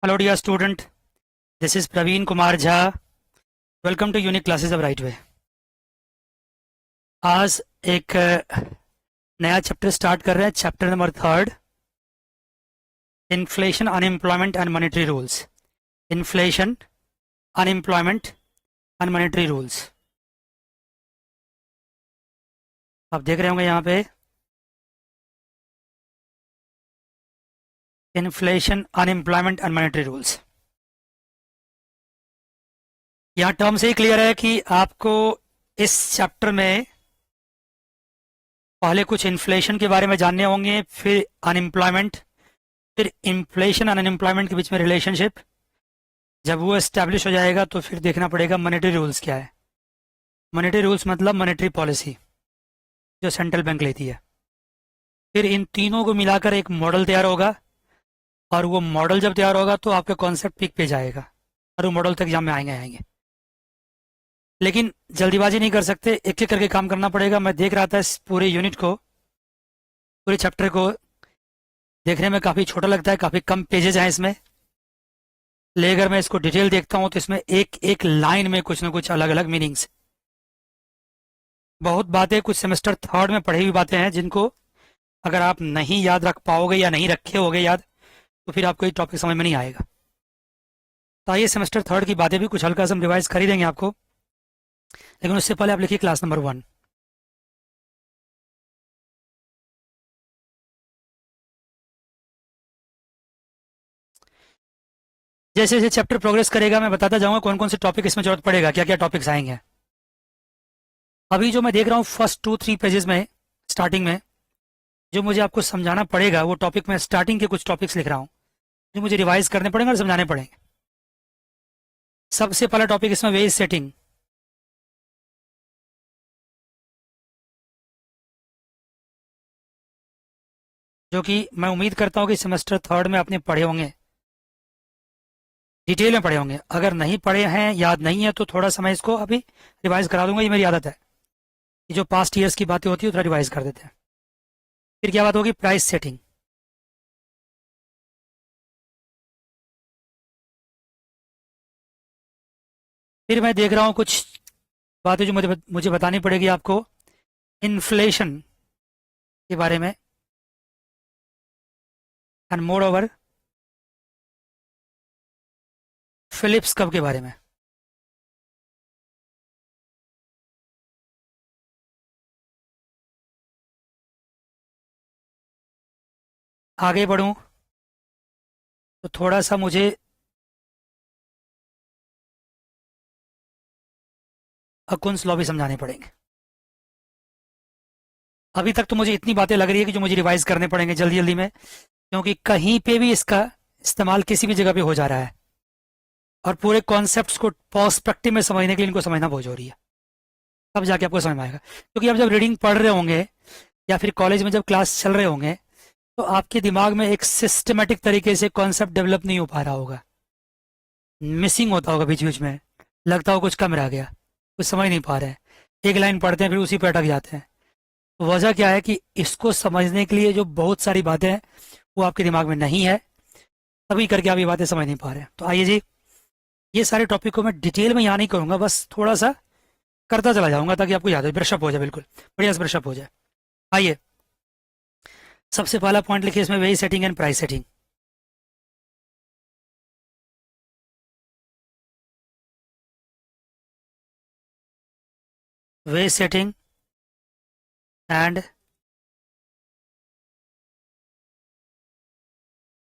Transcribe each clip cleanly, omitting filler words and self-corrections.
Hello dear student, this is Praveen Kumar Jha. Welcome to Unique Classes of Right Way. आज एक नया chapter start कर रहे हैं, chapter number 3, inflation, unemployment and monetary rules. Inflation, unemployment and monetary rules. आप देख रहे होंगे यहाँ पे inflation, unemployment and monetary rules. यहाँ टर्म से ही क्लियर है कि आपको इस चैप्टर में पहले कुछ इन्फ्लेशन के बारे में जानने होंगे, फिर अनएम्प्लॉयमेंट, फिर इन्फ्लेशन और अनएम्प्लॉयमेंट के बीच में रिलेशनशिप। जब वो एस्टेब्लिश हो जाएगा तो फिर देखना पड़ेगा मॉनेटरी रूल्स क्या है। मॉनेटरी रूल्स मतलब मॉनेटरी पॉलिसी जो सेंट्रल बैंक लेती है। फिर इन तीनों को मिलाकर एक मॉडल तैयार होगा, और वो मॉडल जब तैयार होगा तो आपका कॉन्सेप्ट पीक पे जाएगा और वो मॉडल तक एग्जाम में आएंगे। लेकिन जल्दीबाजी नहीं कर सकते, एक एक करके काम करना पड़ेगा। मैं देख रहा था इस पूरे यूनिट को, पूरे चैप्टर को देखने में काफ़ी छोटा लगता है, काफ़ी कम पेजेज हैं इसमें, लेकिन अगर मैं इसको डिटेल देखता हूँ तो इसमें एक एक लाइन में कुछ ना कुछ अलग अलग मीनिंग्स, बहुत बातें, कुछ सेमेस्टर 3 में पढ़ी हुई बातें हैं जिनको अगर आप नहीं याद रख पाओगे या नहीं रखे होगे याद, तो फिर आपको ये टॉपिक समझ में नहीं आएगा। तो आइए सेमेस्टर 3 की बातें भी कुछ हल्का सा हम रिवाइज कर ही देंगे आपको, लेकिन उससे पहले आप लिखिए क्लास नंबर 1। जैसे जैसे चैप्टर प्रोग्रेस करेगा मैं बताता जाऊंगा कौन कौन से टॉपिक इसमें जरूरत पड़ेगा, क्या क्या टॉपिक्स आएंगे। अभी जो मैं देख रहा हूँ फर्स्ट 2-3 पेजेस में स्टार्टिंग में जो मुझे आपको समझाना पड़ेगा, वो टॉपिक में स्टार्टिंग के कुछ टॉपिक्स लिख रहा हूँ जो मुझे रिवाइज करने पड़ेंगे और समझाने पड़ेंगे। सबसे पहला टॉपिक इसमें वेज सेटिंग। जो कि मैं उम्मीद करता हूँ कि सेमेस्टर 3 में आपने पढ़े होंगे, डिटेल में पढ़े होंगे। अगर नहीं पढ़े हैं, याद नहीं है, तो थोड़ा सा मैं इसको अभी रिवाइज करा दूंगा। ये मेरी आदत है कि जो पास्ट ईयर्स की बातें होती है थोड़ा रिवाइज कर देते हैं। फिर क्या बात होगी, प्राइस सेटिंग। फिर मैं देख रहा हूँ कुछ बातें जो मुझे मुझे बतानी पड़ेगी आपको इन्फ्लेशन के बारे में, and moreover Phillips curve के बारे में। आगे बढ़ूं तो थोड़ा सा मुझे अकुन्स लॉ भी समझाने पड़ेंगे। अभी तक तो मुझे इतनी बातें लग रही है कि जो मुझे रिवाइज करने पड़ेंगे जल्दी जल्दी में, क्योंकि कहीं पे भी इसका इस्तेमाल किसी भी जगह पे हो जा रहा है और पूरे कॉन्सेप्ट्स को पर्सपेक्टिव में समझने के लिए इनको समझना बहुत जरूरी है, तब जाके आपको समझ में आएगा। क्योंकि आप जब रीडिंग पढ़ रहे होंगे या फिर कॉलेज में जब क्लास चल रहे होंगे तो आपके दिमाग में एक सिस्टमेटिक तरीके से कॉन्सेप्ट डेवलप नहीं हो पा रहा होगा, मिसिंग होता होगा बीच बीच में, लगता हो कुछ कम रह गया, कुछ समझ नहीं पा रहे हैं, एक लाइन पढ़ते हैं फिर उसी पर अटक जाते हैं। वजह क्या है कि इसको समझने के लिए जो बहुत सारी बातें हैं वो आपके दिमाग में नहीं है, तभी करके आप ये बातें समझ नहीं पा रहे हैं। तो आइए जी, ये सारे टॉपिक को मैं डिटेल में यहाँ नहीं करूँगा, बस थोड़ा सा करता चला जाऊंगा ताकि आपको याद हो, ब्रशअप हो जाए, बिल्कुल बढ़िया से ब्रशअप हो जाए। आइए, सबसे पहला पॉइंट लिखिए इसमें, wage setting and price setting. Wage setting and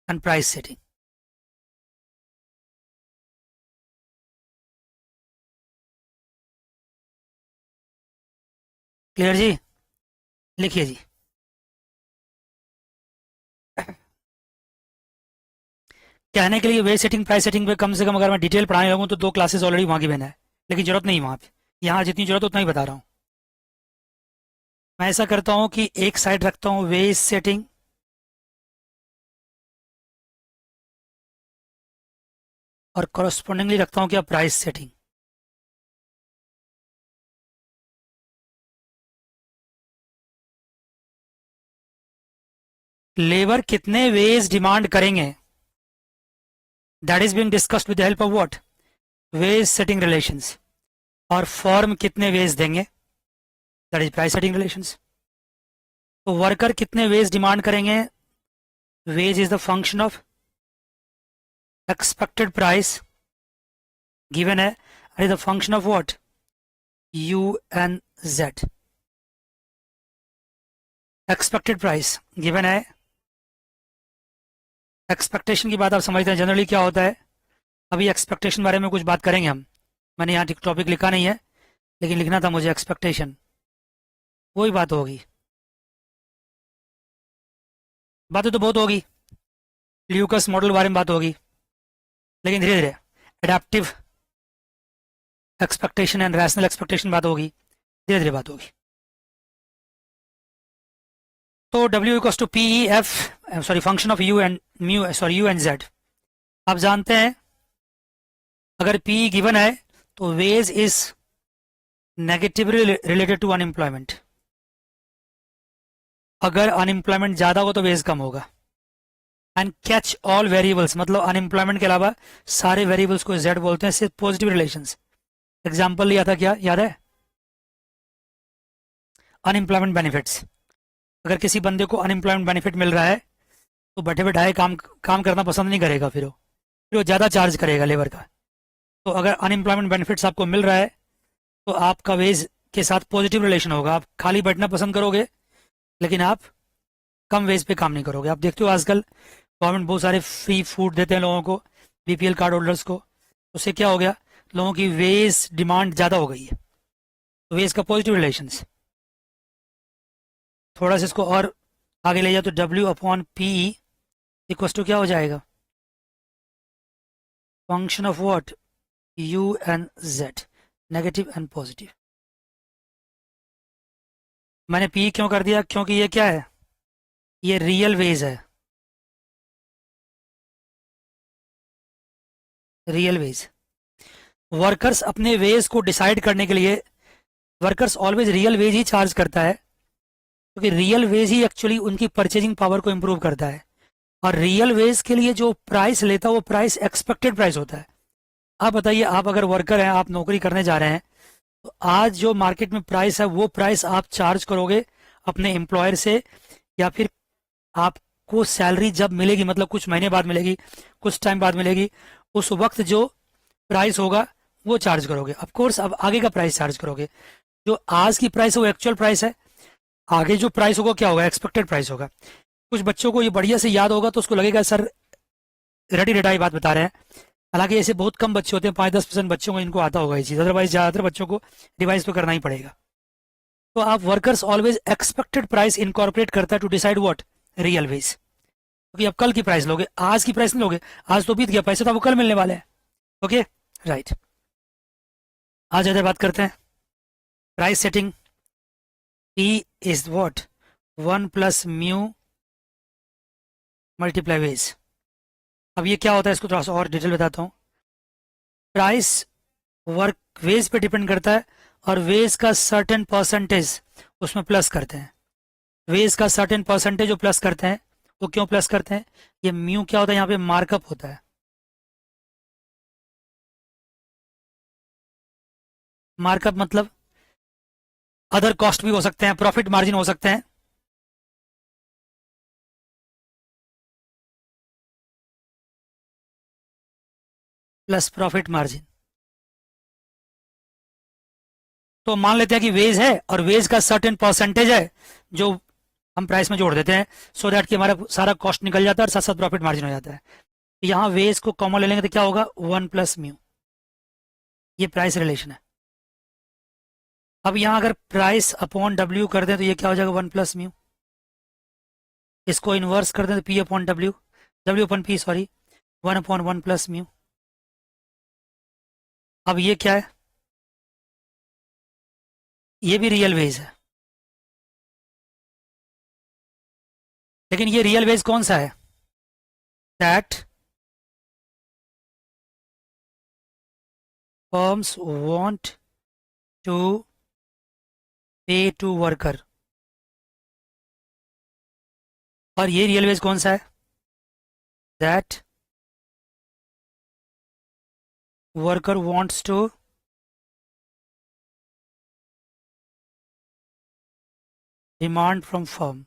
price setting. Clear जी? लिखिए जी। कहने के लिए वेज सेटिंग प्राइस सेटिंग पे कम से कम अगर मैं डिटेल पढ़ाने लगूँ तो 2 क्लासेस ऑलरेडी वहाँ की बना है, लेकिन जरूरत नहीं वहाँ पे। यहाँ जितनी जरूरत उतना ही बता रहा हूँ। मैं ऐसा करता हूँ कि एक साइड रखता हूँ वेज सेटिंग और कॉरस्पॉन्डिंगली रखता हूँ क्या, प्राइस सेटिंग। लेबर कितने वेज डिमांड करेंगे that is being discussed with the help of what, wage setting relations. और फॉर्म कितने वेज देंगे, that is price setting relations. तो वर्कर कितने वेज डिमांड करेंगे, wage is the function of expected price given है, is the function of what, u n z. Expected price given है, expectation की बात आप समझते हैं जनरली क्या होता है। अभी एक्सपेक्टेशन बारे में कुछ बात करेंगे हम, मैंने यहाँ टॉपिक लिखा नहीं है लेकिन लिखना था मुझे, एक्सपेक्टेशन वही बात होगी। बातें तो बहुत होगी, ल्यूकस मॉडल बारे में बात होगी, लेकिन धीरे धीरे adaptive expectation and rational expectation बात होगी, धीरे धीरे बात होगी। तो W equals to P F sorry function of U and mu sorry U and Z. आप जानते हैं अगर P गिवन है तो wage is negatively related to unemployment. अगर अनएम्प्लॉयमेंट ज्यादा हो तो वेज कम होगा। एंड कैच ऑल वेरिएबल्स मतलब अनएम्प्लॉयमेंट के अलावा सारे वेरिएबल्स को जेड बोलते हैं, सिर्फ पॉजिटिव रिलेशंस। एग्जाम्पल लिया था, क्या याद है, अनएम्प्लॉयमेंट बेनिफिट्स। अगर किसी बंदे को अनएम्प्लॉयमेंट बेनिफिट मिल रहा है तो बैठे बैठाए काम करना पसंद नहीं करेगा, फिर वो ज़्यादा चार्ज करेगा लेबर का। तो अगर अनएम्प्लॉयमेंट बेनिफिट्स आपको मिल रहा है तो आपका वेज के साथ पॉजिटिव रिलेशन होगा। आप खाली बैठना पसंद करोगे लेकिन आप कम वेज पे काम नहीं करोगे। आप देखते हो आजकल गवर्नमेंट बहुत सारे फ्री फूड देते हैं लोगों को, बीपीएल कार्ड होल्डर्स को। उससे क्या हो गया, लोगों की वेज डिमांड ज़्यादा हो गई है। तो वेज का पॉजिटिव रिलेशंस। थोड़ा सा इसको और आगे ले जाओ तो W upon P equal to क्या हो जाएगा, function of what, U and Z, negative and positive. मैंने P क्यों कर दिया, क्योंकि ये क्या है, ये रियल वेज है, रियल वेज। वर्कर्स अपने वेज को डिसाइड करने के लिए वर्कर्स ऑलवेज रियल वेज ही चार्ज करता है, क्योंकि रियल वेज ही एक्चुअली उनकी परचेजिंग पावर को इंप्रूव करता है। और रियल वेज के लिए जो प्राइस लेता है वो प्राइस एक्सपेक्टेड प्राइस होता है। आप बताइए, आप अगर वर्कर हैं, आप नौकरी करने जा रहे हैं, तो आज जो मार्केट में प्राइस है वो प्राइस आप चार्ज करोगे अपने एम्प्लॉयर से, या फिर आपको सैलरी जब मिलेगी, मतलब कुछ महीने बाद मिलेगी, कुछ टाइम बाद मिलेगी, उस वक्त जो प्राइस होगा वो चार्ज करोगे। ऑफ कोर्स अब आगे का प्राइस चार्ज करोगे। जो आज की प्राइस है वो एक्चुअल प्राइस है, आगे जो प्राइस होगा क्या होगा, एक्सपेक्टेड प्राइस होगा। कुछ बच्चों को ये बढ़िया से याद होगा तो उसको लगेगा सर रेडी रेडाई बात बता रहे हैं। हालांकि ऐसे बहुत कम बच्चे होते हैं, 5-10% बच्चों को इनको आता होगा ये चीज़, अदरवाइज ज़्यादातर बच्चों को रिवाइज तो करना ही पड़ेगा। तो आप workers always expected price incorporate करता है to decide what, real wage. क्योंकि अब कल की प्राइस लोगे, आज की प्राइस नहीं लोगे, आज तो बीत गया, पैसे तो आपको कल मिलने वाले हैं। ओके राइट, आज इधर बात करते हैं price setting. P is what, 1 plus mu multiply wage. अब ये क्या होता है इसको थोड़ा सा और डिटेल बताता हूँ। प्राइस वर्क वेज पे डिपेंड करता है और वेज का सर्टेन परसेंटेज उसमें प्लस करते हैं। वेज का सर्टेन परसेंटेज जो प्लस करते हैं वो क्यों प्लस करते हैं, ये म्यू क्या होता है, यहाँ पे मार्कअप होता है। मार्कअप मतलब अदर कॉस्ट भी हो सकते हैं, प्रॉफिट मार्जिन हो सकते हैं। Plus profit margin. तो मान लेते हैं कि वेज है और वेज का सर्टेन परसेंटेज है जो हम प्राइस में जोड़ देते हैं, सो दैट कि हमारा सारा कॉस्ट निकल जाता है और साथ साथ प्रॉफिट मार्जिन हो जाता है। यहाँ वेज को कॉमन ले लेंगे तो क्या होगा, 1 प्लस म्यू, ये प्राइस रिलेशन है। अब यहाँ अगर प्राइस अपॉन W कर दें तो ये क्या हो जाएगा, 1 प्लस म्यू। इसको इन्वर्स कर दें तो P upon W, W upon P sorry, 1 upon 1 plus mu. अब ये क्या है, ये भी रियल वेज है, लेकिन ये रियल वेज कौन सा है, that firms want to pay to worker। और ये रियल वेज कौन सा है, that worker wants to demand from firm.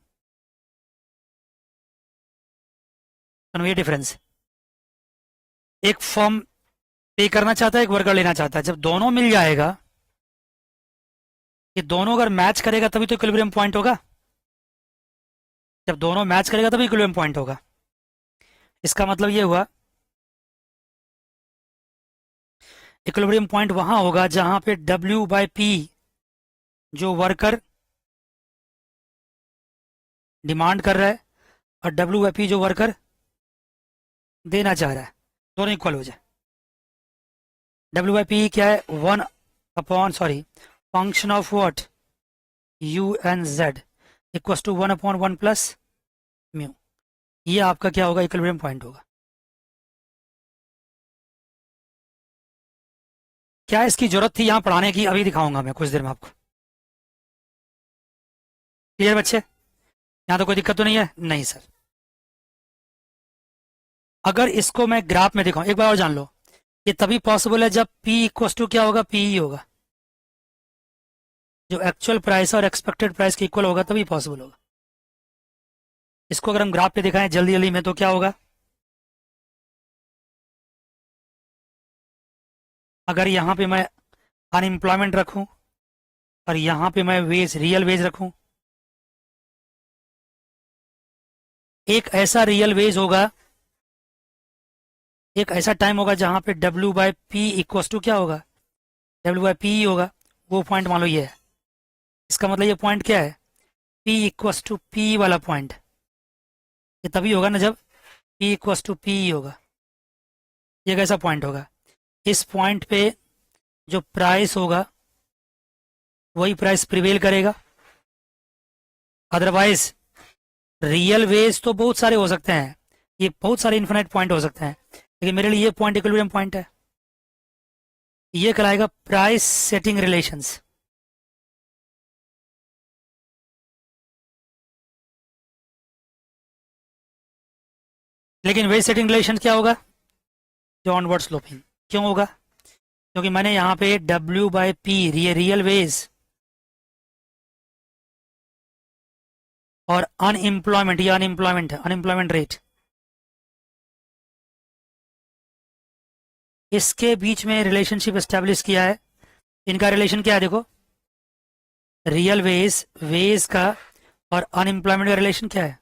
ये डिफरेंस, एक फर्म पे करना चाहता है, एक वर्कर लेना चाहता है। जब दोनों मिल जाएगा, ये दोनों अगर मैच करेगा तभी तो इक्विलिब्रियम पॉइंट होगा। जब दोनों मैच करेगा तभी इक्विलिब्रियम पॉइंट होगा। इसका मतलब ये हुआ इक्विलिब्रियम पॉइंट वहां होगा जहां पे W/P जो वर्कर डिमांड कर रहा है और W/P जो वर्कर देना चाह रहा है, दोनों इक्वल हो जाए। W/P क्या है? Function of what? U and Z equal to 1/1 plus mu. ये आपका क्या होगा? इक्विलिब्रियम पॉइंट होगा। क्या इसकी जरूरत थी यहां पढ़ाने की? अभी दिखाऊंगा मैं कुछ देर में आपको। क्लियर बच्चे? यहां तो कोई दिक्कत तो नहीं है? नहीं सर। अगर इसको मैं ग्राफ में दिखाऊं, एक बार और जान लो, ये तभी पॉसिबल है जब P इक्वल टू क्या होगा? PE होगा। जो एक्चुअल प्राइस और एक्सपेक्टेड प्राइस के इक्वल होगा तभी पॉसिबल होगा। इसको अगर हम ग्राफ पे दिखाएं जल्दी जल्दी में तो क्या होगा? अगर यहां पे मैं अनएम्प्लॉयमेंट रखूं और यहां पे मैं वेज, रियल वेज रखूं, एक ऐसा रियल वेज होगा, एक ऐसा टाइम होगा जहां पे W/P इक्वल टू क्या होगा? W/P होगा। वो पॉइंट मान लो ये है। इसका मतलब ये पॉइंट क्या है? P इक्वल टू P वाला पॉइंट। ये तभी होगा ना जब P इक्वल टू P होगा। ये कैसा पॉइंट होगा? इस पॉइंट पे जो प्राइस होगा वही प्राइस प्रिवेल करेगा। अदरवाइज रियल वेज तो बहुत सारे हो सकते हैं, ये बहुत सारे इन्फिनिट पॉइंट हो सकते हैं, लेकिन मेरे लिए ये पॉइंट इक्विलिब्रियम पॉइंट है। ये कहलाएगा प्राइस सेटिंग रिलेशंस। लेकिन वेज सेटिंग रिलेशन क्या होगा? Downward sloping. क्यों होगा? क्योंकि मैंने यहां पे W/P रियल वेज और अनएम्प्लॉयमेंट, या अनएम्प्लॉयमेंट है, अनएम्प्लॉयमेंट रेट, इसके बीच में रिलेशनशिप एस्टेब्लिश किया है। इनका रिलेशन क्या है? देखो, रियल वेज, वेज का और अनएम्प्लॉयमेंट का रिलेशन क्या है?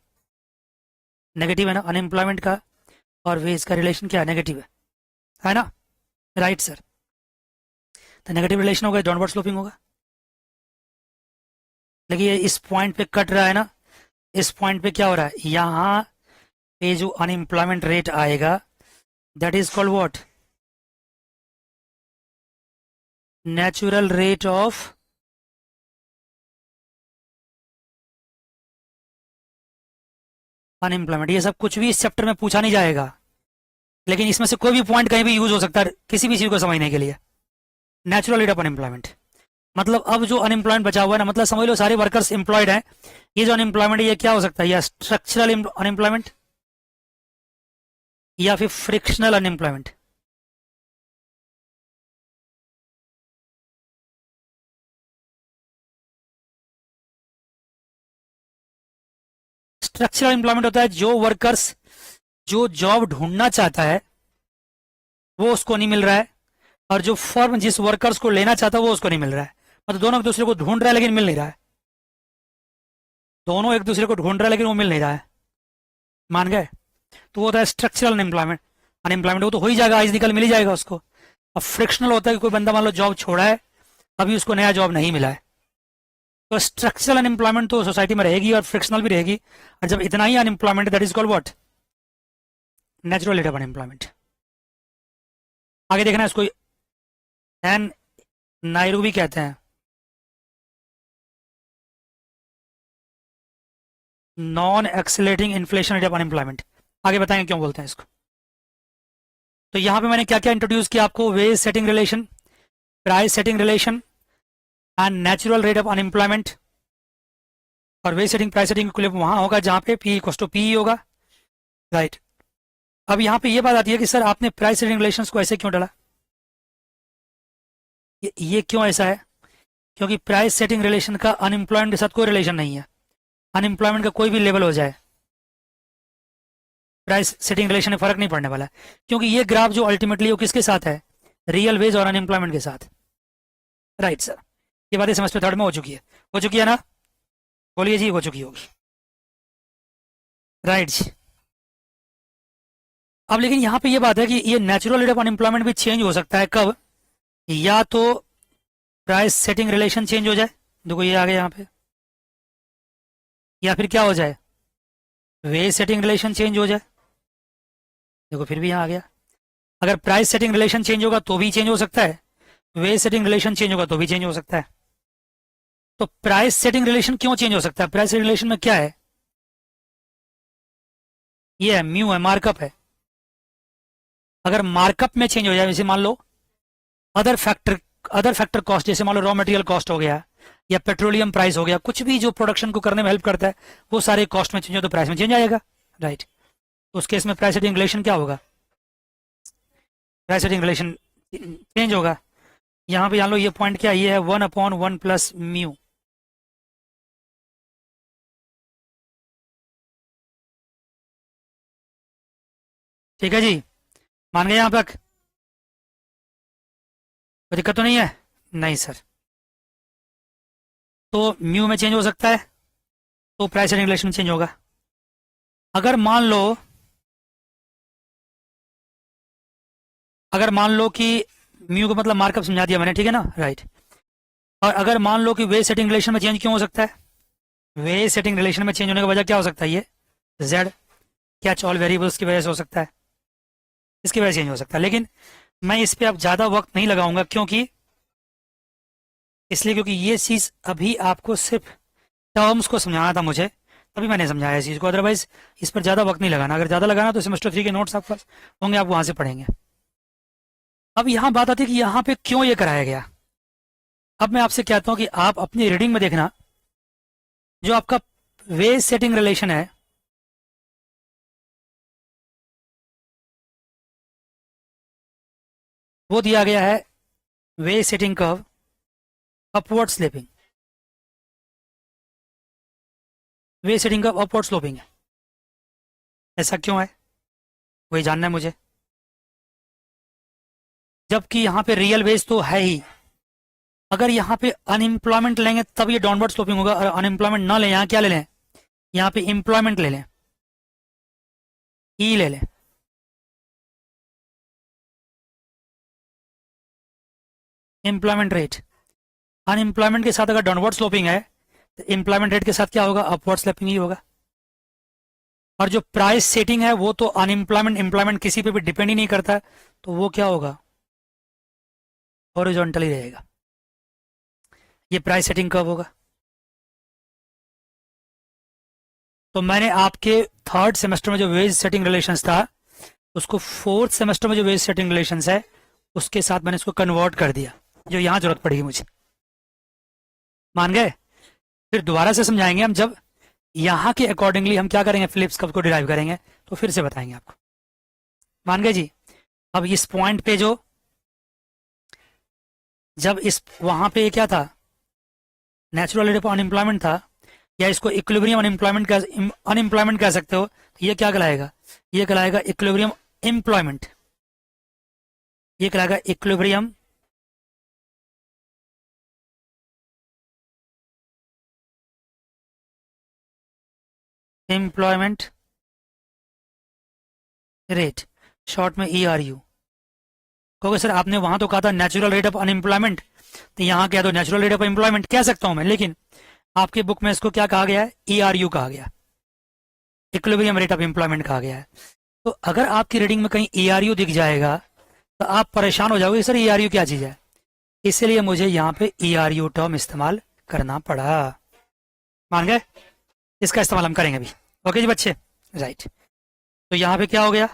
नेगेटिव है ना। अनएम्प्लॉयमेंट का और वेज का रिलेशन क्या है? नेगेटिव है ना? Right sir. तो नेगेटिव रिलेशन होगा, डाउनवर्ड स्लोपिंग होगा। लेकिन ये इस पॉइंट पे कट रहा है ना, इस पॉइंट पे क्या हो रहा है? यहां पे जो अनएम्प्लॉयमेंट रेट आएगा that is called what? Natural rate of unemployment. ये सब कुछ भी इस चैप्टर में पूछा नहीं जाएगा, लेकिन इसमें से कोई भी पॉइंट कहीं भी यूज हो सकता है किसी भी चीज को समझने के लिए। नेचुरल रेट ऑफ अनएम्प्लॉयमेंट मतलब अब जो अनएम्प्लॉयमेंट बचा हुआ है ना, मतलब समझ लो सारे वर्कर्स एम्प्लॉयड हैं, ये जो अनएम्प्लॉयमेंट है ये क्या हो सकता है? या स्ट्रक्चरल अनएम्प्लॉयमेंट या फिर फ्रिक्शनल अनएम्प्लॉयमेंट। स्ट्रक्चरल एम्प्लॉयमेंट होता है जो वर्कर्स जो जॉब ढूंढना चाहता है वो उसको नहीं मिल रहा है, और जो फर्म जिस वर्कर्स को लेना चाहता है वो उसको नहीं मिल रहा है। मतलब दोनों एक दूसरे को ढूंढ रहा है लेकिन मिल नहीं रहा है। दोनों एक दूसरे को ढूंढ रहा है लेकिन वो मिल नहीं रहा है। मान गए? तो वो होता है स्ट्रक्चरल अनएम्प्लॉयमेंट। अनएम्प्लॉयमेंट वो तो हो ही जाएगा, आज निकल मिल ही जाएगा उसको। अब फ्रिक्शनल होता है कि कोई बंदा मान लो जॉब छोड़ा है, अभी उसको नया जॉब नहीं मिला है, तो स्ट्रक्चरल अनएम्प्लॉयमेंट तो सोसाइटी में रहेगी और फ्रिक्शनल भी रहेगी। और जब इतना ही unemployment, that is called what? Natural rate of unemployment. आगे देखना, इसको एन नायरू भी कहते हैं, non accelerating inflation rate of unemployment. आगे बताएंगे क्यों बोलते हैं इसको। तो यहां पे मैंने क्या क्या इंट्रोड्यूस किया आपको? Wage setting relation, price setting relation and natural rate of unemployment. और wage setting price setting equilibrium वहां होगा जहां पे P इक्वल टू P होगा। राइट। अब यहां पे ये बात आती है कि सर आपने प्राइस सेटिंग रिलेशंस को ऐसे क्यों डाला? ये क्यों ऐसा है? क्योंकि प्राइस सेटिंग रिलेशन का अनएम्प्लॉयमेंट के साथ कोई रिलेशन नहीं है। अनएम्प्लॉयमेंट का कोई भी लेवल हो जाए, प्राइस सेटिंग रिलेशन में फर्क नहीं पड़ने वाला है। क्योंकि ये ग्राफ जो अल्टीमेटली वो किसके साथ है? रियल वेज और अनएम्प्लॉयमेंट के साथ। राइट सर, ये बातें समझ पे थर्ड में हो चुकी है। हो चुकी है ना? बोलिए जी, हो चुकी होगी। राइट जी। अब लेकिन यहाँ पे ये बात है कि ये नेचुरल रेट ऑफ अनएम्प्लॉयमेंट भी चेंज हो सकता है। कब? या तो प्राइस सेटिंग रिलेशन चेंज हो जाए, देखो ये आ गया यहाँ पे, या फिर क्या हो जाए? वेज सेटिंग रिलेशन चेंज हो जाए, देखो फिर भी यहाँ आ गया। अगर प्राइस सेटिंग रिलेशन चेंज होगा तो भी चेंज हो सकता है, वेज सेटिंग रिलेशन चेंज होगा तो भी चेंज हो सकता है। तो प्राइस सेटिंग रिलेशन क्यों चेंज हो सकता है? प्राइस रिलेशन में क्या है? ये है म्यू, है मार्कअप है। अगर मार्कअप में चेंज हो जाए, जैसे मान लो अदर फैक्टर कॉस्ट, जैसे मान लो रॉ मटेरियल कॉस्ट हो गया या पेट्रोलियम प्राइस हो गया, कुछ भी जो प्रोडक्शन को करने में हेल्प करता है, वो सारे कॉस्ट में चेंज हो तो प्राइस में चेंज आएगा। राइट, तो उस केस में प्राइस सेटिंग रिलेशन क्या होगा? प्राइस सेटिंग रिलेशन चेंज होगा। यहाँ पे जान लो ये पॉइंट क्या, ये है 1/1 प्लस म्यू। ठीक है जी, मान गए यहाँ तक? कोई दिक्कत तो नहीं है? नहीं सर। तो म्यू में चेंज हो सकता है, तो प्राइस सेटिंग रिलेशन चेंज होगा। अगर मान लो कि म्यू का मतलब मार्कअप समझा दिया मैंने, ठीक है ना? राइट। और अगर मान लो कि वेज सेटिंग रिलेशन में चेंज क्यों हो सकता है? वेज सेटिंग रिलेशन में चेंज होने की वजह क्या हो सकता है? ये जेड कैच ऑल वेरिएबल्स की वजह से हो सकता है, इसकी वजह से चेंज हो सकता है। लेकिन मैं इस पे अब ज़्यादा वक्त नहीं लगाऊंगा, क्योंकि इसलिए क्योंकि ये चीज़ अभी आपको सिर्फ टर्म्स को समझाना था मुझे, तभी मैंने समझाया इस चीज़ को। अदरवाइज इस पर ज़्यादा वक्त नहीं लगाना। अगर ज़्यादा लगाना तो सेमेस्टर 3 के नोट्स आपके पास होंगे, आप वहाँ से पढ़ेंगे। अब यहाँ बात आती है कि यहाँ पे क्यों ये कराया गया। अब मैं आपसे कहता हूँ कि आप अपनी रीडिंग में देखना, जो आपका वेज सेटिंग रिलेशन है, वो दिया गया है wage setting curve upward sloping. Wage setting curve upward sloping है। ऐसा क्यों है, वही जानना है मुझे। जबकि यहाँ पे रियल वेज तो है ही। अगर यहाँ पे अनएम्प्लॉयमेंट लेंगे तब ये डाउनवर्ड स्लोपिंग होगा, और अनएम्प्लॉयमेंट ना लें, यहाँ क्या ले लें? यहाँ पे एम्प्लॉयमेंट ले लें, ई ले लें। एम्प्लॉयमेंट रेट, अनएम्प्लॉयमेंट के साथ अगर डाउनवर्ड स्लोपिंग है, तो एम्प्लॉयमेंट रेट के साथ क्या होगा? अपवर्ड स्लोपिंग ही होगा। और जो प्राइस सेटिंग है वो तो अनएम्प्लॉयमेंट एम्प्लॉयमेंट किसी पे भी डिपेंड ही नहीं करता, तो वो क्या होगा? हॉरिजॉन्टली रहेगा। ये प्राइस सेटिंग कब होगा? तो मैंने आपके थर्ड सेमेस्टर में जो वेज सेटिंग रिलेशंस था, उसको फोर्थ सेमेस्टर में जो वेज सेटिंग रिलेशंस है, उसके साथ मैंने इसको कन्वर्ट कर दिया, जो यहाँ जरूरत पड़ेगी मुझे। मान गए? फिर दोबारा से समझाएंगे हम, जब यहाँ के अकॉर्डिंगली हम क्या करेंगे, फिलिप्स कर्व को डिराइव करेंगे, तो फिर से बताएंगे आपको। मान गए जी? अब इस पॉइंट पे जो, जब इस वहां पे क्या था, नेचुरल रेट ऑफ अनएम्प्लॉयमेंट था, या इसको इक्विलिब्रियम अनएम्प्लॉयमेंट कह सकते हो, तो ये क्या कहलाएगा? ये कहलाएगा इक्विलिब्रियम एम्प्लॉयमेंट। ये कहलाएगा इक्विलिब्रियम एम्प्लॉयमेंट रेट, शॉर्ट में ERU। क्योंकि सर आपने वहां तो कहा था नेचुरल रेट ऑफ अनएम्प्लॉयमेंट, तो यहाँ क्या, तो नेचुरल रेट ऑफ एम्प्लॉयमेंट कह सकता हूं मैं, लेकिन आपके बुक में इसको क्या कहा गया है? ERU कहा गया, इक्विलिब्रियम रेट ऑफ एम्प्लॉयमेंट कहा गया है। तो अगर आपकी रीडिंग में कहीं ERU दिख जाएगा तो आप परेशान हो जाओगे, सर ERU क्या चीज है। इसलिए मुझे यहाँ पे ERU टर्म इस्तेमाल करना पड़ा। मान गए? इसका इस्तेमाल हम करेंगे अभी। ओके जी बच्चे? राइट। तो यहाँ पे क्या हो गया,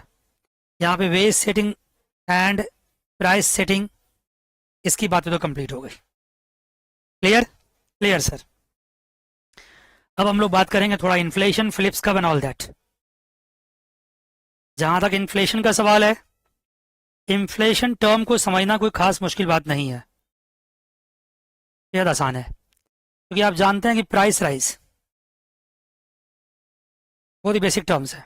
यहाँ पे wage setting and price setting, इसकी बातें तो कंप्लीट हो गई। क्लियर? Clear sir. अब हम लोग बात करेंगे थोड़ा inflation, Phillips curve and all that. जहां तक इन्फ्लेशन का सवाल है, इन्फ्लेशन टर्म को समझना कोई खास मुश्किल बात नहीं है। बेहद आसान है, क्योंकि आप जानते हैं कि प्राइस राइज बहुत ही बेसिक टर्म्स है।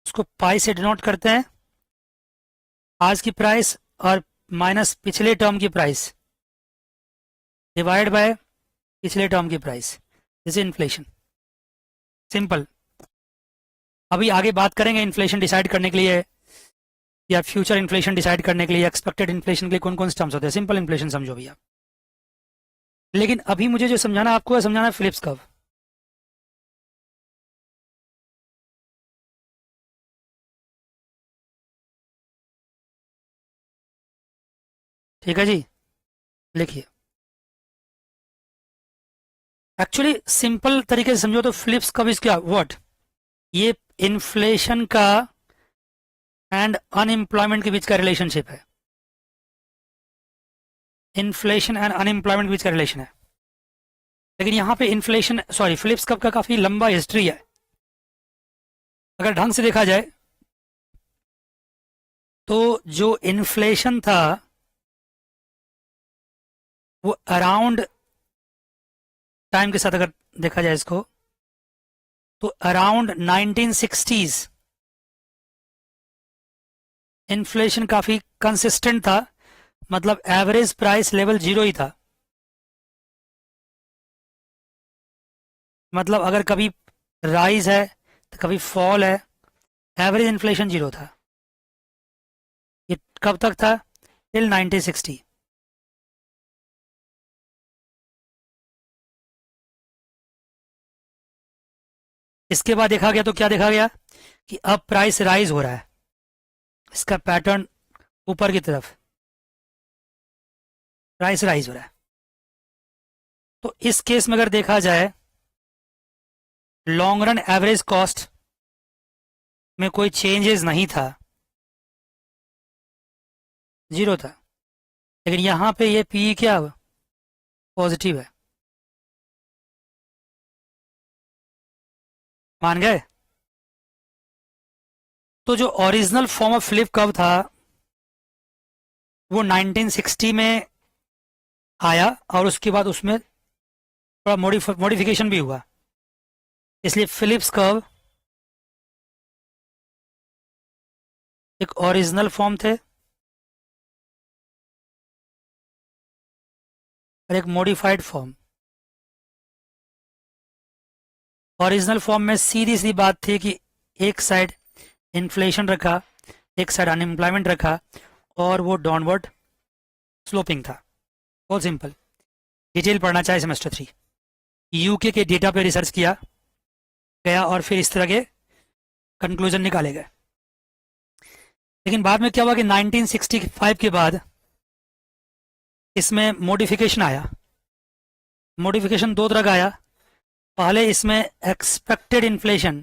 उसको पाई से डिनोट करते हैं, आज की प्राइस और माइनस पिछले टर्म की प्राइस डिवाइड बाय पिछले टर्म की प्राइस, जैसे इन्फ्लेशन। सिंपल। अभी आगे बात करेंगे इन्फ्लेशन डिसाइड करने के लिए या फ्यूचर इन्फ्लेशन डिसाइड करने के लिए, एक्सपेक्टेड इन्फ्लेशन के लिए कौन कौन से टर्म्स होते हैं। सिंपल इन्फ्लेशन समझो भैया। लेकिन अभी मुझे जो समझाना आपको है, समझाना है फिलिप्स कर्व। ठीक है जी, लिखिए। एक्चुअली सिंपल तरीके से समझो तो फिलिप्स कर्व इज क्या, व्हाट, ये इन्फ्लेशन का एंड अनएम्प्लॉयमेंट के बीच का रिलेशनशिप है। इन्फ्लेशन एंड अनएम्प्लॉयमेंट के बीच का रिलेशन है। लेकिन यहाँ पे इन्फ्लेशन, सॉरी, फिलिप्स कर्व का काफी लंबा हिस्ट्री है। अगर ढंग से देखा जाए तो जो इन्फ्लेशन था वो अराउंड टाइम के साथ अगर देखा जाए इसको, तो अराउंड 1960s इन्फ्लेशन काफी कंसिस्टेंट था, मतलब एवरेज प्राइस लेवल 0 ही था। मतलब अगर कभी राइज है तो कभी फॉल है, एवरेज इन्फ्लेशन 0 था। ये कब तक था, टिल 1960। इसके बाद देखा गया तो क्या देखा गया कि अब प्राइस राइज हो रहा है, इसका पैटर्न ऊपर की तरफ, प्राइस राइज हो रहा है। तो इस केस में अगर देखा जाए, लॉन्ग रन एवरेज कॉस्ट में कोई चेंजेस नहीं था, 0 था। लेकिन यहां पे ये पी क्या पॉजिटिव है। मान गए। तो जो original form of Philip curve था वो 1960 में आया, और उसके बाद उसमें थोड़ा मॉडिफिकेशन भी हुआ। इसलिए फिलिप्स कर्व एक ओरिजिनल फॉर्म थे और एक मॉडिफाइड फॉर्म। ओरिजिनल फॉर्म में सीधी सी बात थी कि एक साइड इन्फ्लेशन रखा, एक साइड अनएम्प्लॉयमेंट रखा, और वो डाउनवर्ड स्लोपिंग था। बहुत सिंपल। डिटेल पढ़ना चाहे सेमेस्टर 3, यूके के डेटा पे रिसर्च किया गया और फिर इस तरह के कंक्लूजन निकाले गए। लेकिन बाद में क्या हुआ कि 1965 के बाद इसमें मॉडिफिकेशन आया। मॉडिफिकेशन दो तरह का आया। पहले इसमें expected inflation,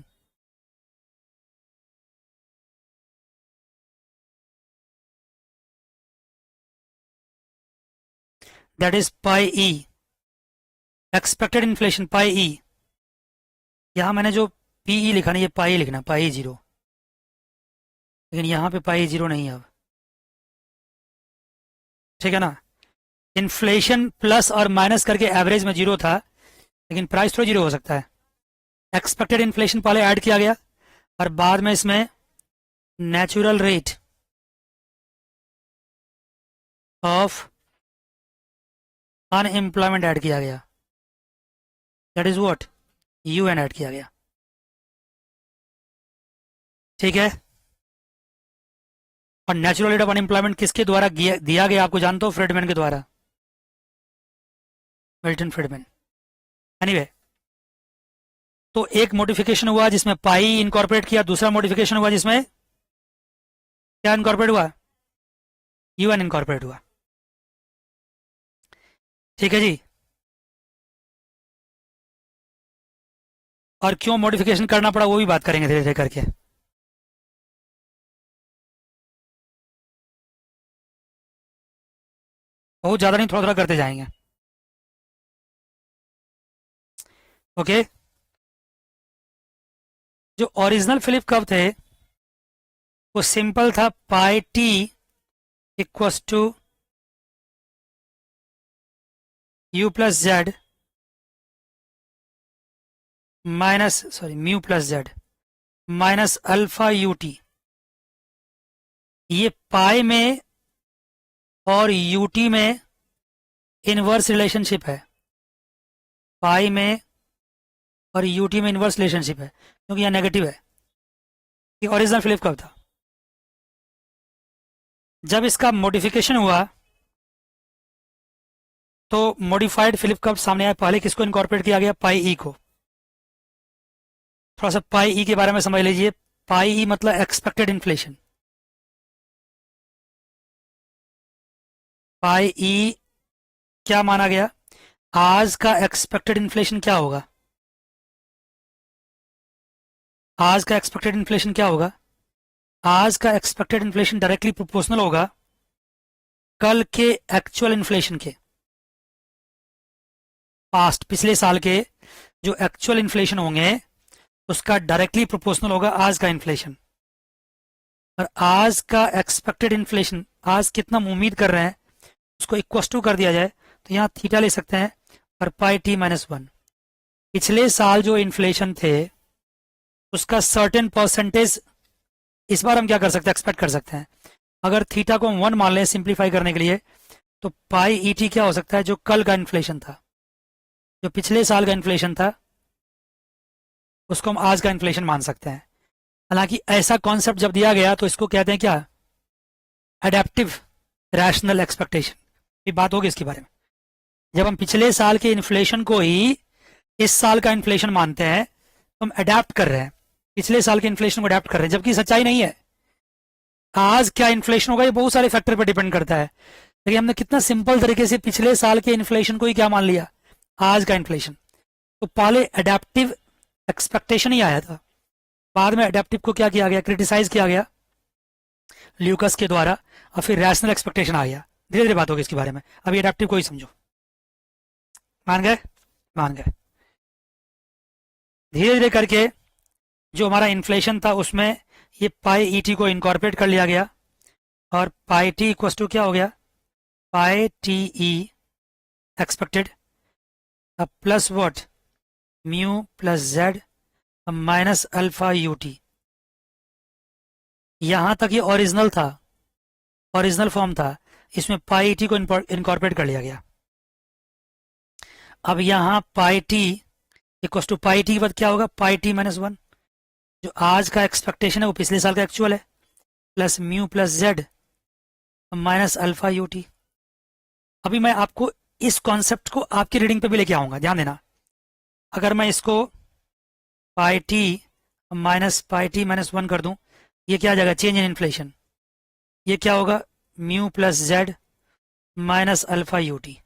that is pi e, expected inflation pi e. यहां मैंने जो पीई लिखा ना, ये पाई लिखना, पाई 0। लेकिन यहां पे पाई 0 नहीं है अब, ठीक है ना। इन्फ्लेशन प्लस और माइनस करके एवरेज में 0 था, लेकिन प्राइस तो 0 हो सकता है। एक्सपेक्टेड इन्फ्लेशन पहले ऐड किया गया और बाद में इसमें natural rate of unemployment add किया गया, that is what, UN add किया गया। ठीक है। और नेचुरल रेट ऑफ अनएम्प्लॉयमेंट किसके द्वारा दिया गया, आपको जानते हो, फ्रीडमैन के द्वारा, मिल्टन फ्रीडमैन। एनीवे, तो एक मॉडिफिकेशन हुआ जिसमें पाई इनकॉर्पोरेट किया, दूसरा मॉडिफिकेशन हुआ जिसमें क्या इनकॉर्पोरेट हुआ, यूएन इनकॉर्पोरेट हुआ। ठीक है जी। और क्यों मॉडिफिकेशन करना पड़ा वो भी बात करेंगे धीरे धीरे करके। बहुत ज्यादा नहीं, थोड़ा थोड़ा करते जाएंगे। ओके। जो ओरिजिनल फिलिप कर्व थे वो सिंपल था, pi t equals to u plus z minus, sorry, mu plus z minus alpha u t. ये पाई में और यूटी में इनवर्स रिलेशनशिप है, पाई में और यूटी में इनवर्स रिलेशनशिप है, क्योंकि यह नेगेटिव है। ये ओरिजिनल फिलिप कर्व था। जब इसका मॉडिफिकेशन हुआ तो मॉडिफाइड फिलिप कर्व सामने आया। पहले किसको इनकॉर्पोरेट किया गया? पाई ई को। थोड़ा सा पाई ई के बारे में समझ लीजिए। पाई ई मतलब एक्सपेक्टेड इन्फ्लेशन। पाई ई क्या माना गया? आज का एक्सपेक्टेड इन्फ्लेशन क्या होगा? आज का एक्सपेक्टेड इन्फ्लेशन क्या होगा? आज का एक्सपेक्टेड इन्फ्लेशन डायरेक्टली प्रोपोर्शनल होगा कल के एक्चुअल इन्फ्लेशन के। पास्ट, पिछले साल के जो एक्चुअल इन्फ्लेशन होंगे उसका डायरेक्टली प्रोपोर्शनल होगा आज का इन्फ्लेशन। और आज का एक्सपेक्टेड इन्फ्लेशन, आज कितना हम उम्मीद कर रहे हैं, उसको इक्वस टू कर दिया जाए तो यहाँ थीटा ले सकते हैं और पाई टी माइनस वन। पिछले साल जो इन्फ्लेशन थे उसका सर्टेन परसेंटेज इस बार हम क्या कर सकते हैं? एक्सपेक्ट कर सकते हैं। अगर थीटा को हम वन मान लें सिंप्लीफाई करने के लिए, तो पाई ई टी क्या हो सकता है? जो कल का इन्फ्लेशन था, जो पिछले साल का इन्फ्लेशन था, उसको हम आज का इन्फ्लेशन मान सकते हैं। हालांकि ऐसा कॉन्सेप्ट जब दिया गया तो इसको कहते हैं क्या? Adaptive rational expectation. ये बात होगी इसके बारे में। जब हम पिछले साल के इन्फ्लेशन को ही इस साल का इन्फ्लेशन मानते हैं तो हम अडेप्ट कर रहे हैं, पिछले साल के इन्फ्लेशन को अडेप्ट कर रहे हैं, जबकि सच्चाई नहीं है। आज क्या इन्फ्लेशन होगा ये बहुत सारे फैक्टर पर डिपेंड करता है, लेकिन हमने कितना सिंपल तरीके से पिछले साल के इन्फ्लेशन को ही क्या मान लिया? आज का इन्फ्लेशन। तो पहले अडेप्टिव एक्सपेक्टेशन ही आया था, बाद में अडेप्टिव को क्या किया गया? क्रिटिसाइज किया गया ल्यूकस के द्वारा, और फिर रैशनल एक्सपेक्टेशन आ गया। धीरे धीरे बात होगी इसके बारे में, अभी अडेप्टिव को ही समझो। मान गए? मान गए। धीरे धीरे करके जो हमारा इन्फ्लेशन था उसमें ये पाई ई टी को इनकॉर्पोरेट कर लिया गया, और पाई टी इक्वस टू क्या हो गया? पाई टी ई एक्सपेक्टेड अब plus what? Mu plus z minus alpha u T. यहां तक ये ओरिजिनल था, ओरिजिनल फॉर्म था, इसमें पाई ई टी को इनकॉर्पोरेट कर लिया गया। अब यहां pi t equals to pi t के बाद क्या होगा? Pi T minus one. जो आज का एक्सपेक्टेशन है वो पिछले साल का एक्चुअल है, plus mu plus z minus alpha u T. अभी मैं आपको इस कॉन्सेप्ट को आपकी रीडिंग पे भी लेके आऊंगा, ध्यान देना। अगर मैं इसको पाई टी माइनस वन कर दूं, ये क्या आ जाएगा? Change in inflation. ये क्या होगा? Mu plus z minus alpha u t,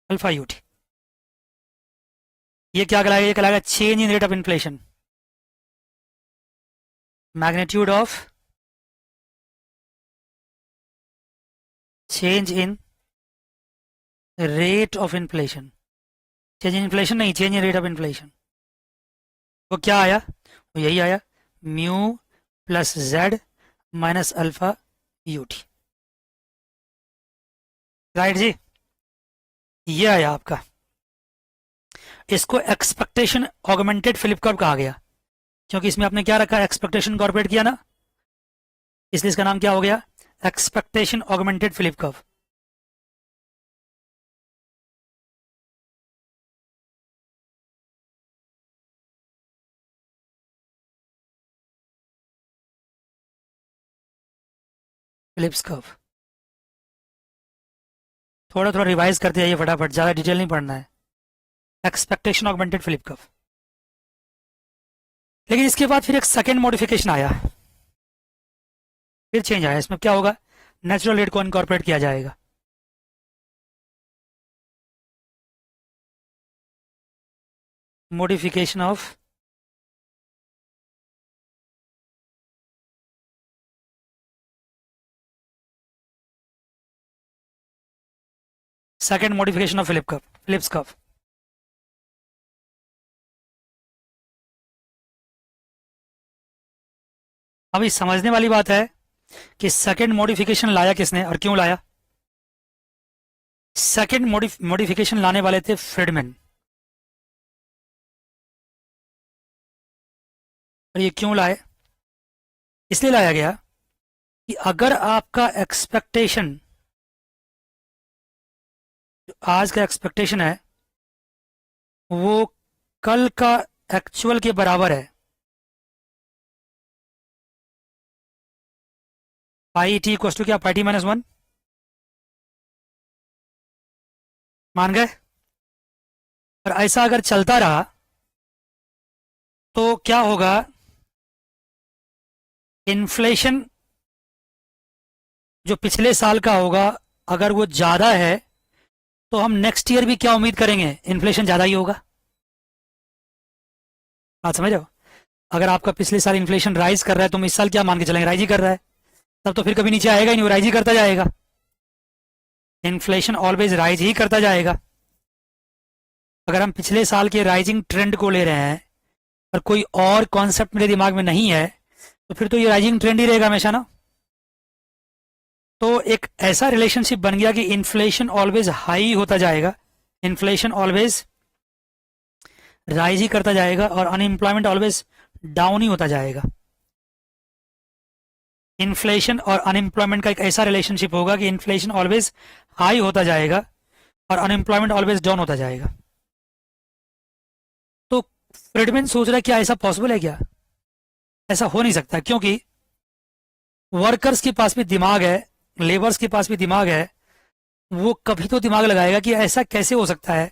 alpha u t. ये क्या कहलाएगा? ये कहलाएगा change in rate of inflation, magnitude of change in rate of inflation. Change in inflation नहीं, change in rate of inflation. वो क्या आया? वो यही आया, mu plus z minus alpha u t. Right जी, ये आया आपका। इसको एक्सपेक्टेशन ऑगमेंटेड फिलिप कर्व कहा गया, क्योंकि इसमें आपने क्या रखा? एक्सपेक्टेशन इनकॉर्पोरेट किया ना, इसलिए इसका नाम क्या हो गया? Expectation augmented Philip curve. Phillips curve थोड़ा थोड़ा रिवाइज करते जाइए फटाफट, ज्यादा डिटेल नहीं पढ़ना है। Expectation augmented Philip curve. लेकिन इसके बाद फिर एक सेकेंड मॉडिफिकेशन आया, फिर चेंज आया। इसमें क्या होगा? नेचुरल रेट को इनकॉर्पोरेट किया जाएगा। Modification of second modification of Philip curve, Phillips curve. अभी समझने वाली बात है कि सेकंड मॉडिफिकेशन लाया किसने और क्यों लाया। सेकंड मॉडिफिकेशन लाने वाले थे फ्रीडमैन। और ये क्यों लाए? इसलिए लाया गया कि अगर आपका एक्सपेक्टेशन, आज का एक्सपेक्टेशन है, वो कल का एक्चुअल के बराबर है, पाई टी इक्वल टू क्या, पाई टी माइनस 1, मान गए। और ऐसा अगर चलता रहा तो क्या होगा, इन्फ्लेशन जो पिछले साल का होगा अगर वो ज्यादा है तो हम नेक्स्ट ईयर भी क्या उम्मीद करेंगे, इन्फ्लेशन ज्यादा ही होगा। बात समझ रहे हो? अगर आपका पिछले साल इन्फ्लेशन राइज कर रहा है तो हम इस साल क्या मान के चलेंगे, राइज ही कर रहा है, तब तो फिर कभी नीचे आएगा ही नहीं, वो राइज ही करता जाएगा। इन्फ्लेशन ऑलवेज राइज ही करता जाएगा। अगर हम पिछले साल के राइजिंग ट्रेंड को ले रहे हैं और कोई और कॉन्सेप्ट मेरे दिमाग में नहीं है तो फिर तो ये राइजिंग ट्रेंड ही रहेगा हमेशा ना। तो एक ऐसा रिलेशनशिप बन गया कि इन्फ्लेशन ऑलवेज हाई होता जाएगा, इन्फ्लेशन ऑलवेज राइज ही करता जाएगा और अनएम्प्लॉयमेंट ऑलवेज डाउन ही होता जाएगा। इन्फ्लेशन और अनएम्प्लॉयमेंट का एक ऐसा रिलेशनशिप होगा कि इन्फ्लेशन ऑलवेज हाई होता जाएगा और अनएम्प्लॉयमेंट ऑलवेज डाउन होता जाएगा। तो फ्रीडमैन सोच रहा है क्या ऐसा पॉसिबल है क्या? ऐसा हो नहीं सकता, क्योंकि वर्कर्स के पास भी दिमाग है, लेबर्स के पास भी दिमाग है, वो कभी तो दिमाग लगाएगा कि ऐसा कैसे हो सकता है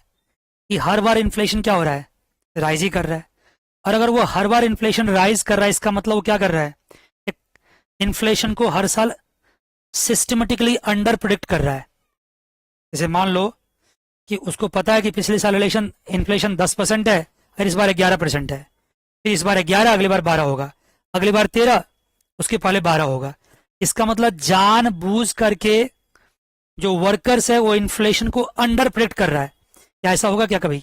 कि हर बार इन्फ्लेशन क्या हो रहा है, राइज ही कर रहा है। और अगर वो हर बार इन्फ्लेशन राइज कर रहा है इसका मतलब वो क्या कर रहा है, इन्फ्लेशन को हर साल सिस्टमेटिकली अंडर प्रिडिक्ट कर रहा है। जैसे मान लो कि उसको पता है कि पिछले साल इन्फ्लेशन 10% है और इस बार 11% है, फिर इस बार 11, अगली बार 12 होगा, अगली बार 13, उसके पहले 12 होगा। इसका मतलब जानबूझ करके जो वर्कर्स है वो इन्फ्लेशन को अंडर प्रिडिक्ट कर रहा है। क्या ऐसा होगा क्या कभी?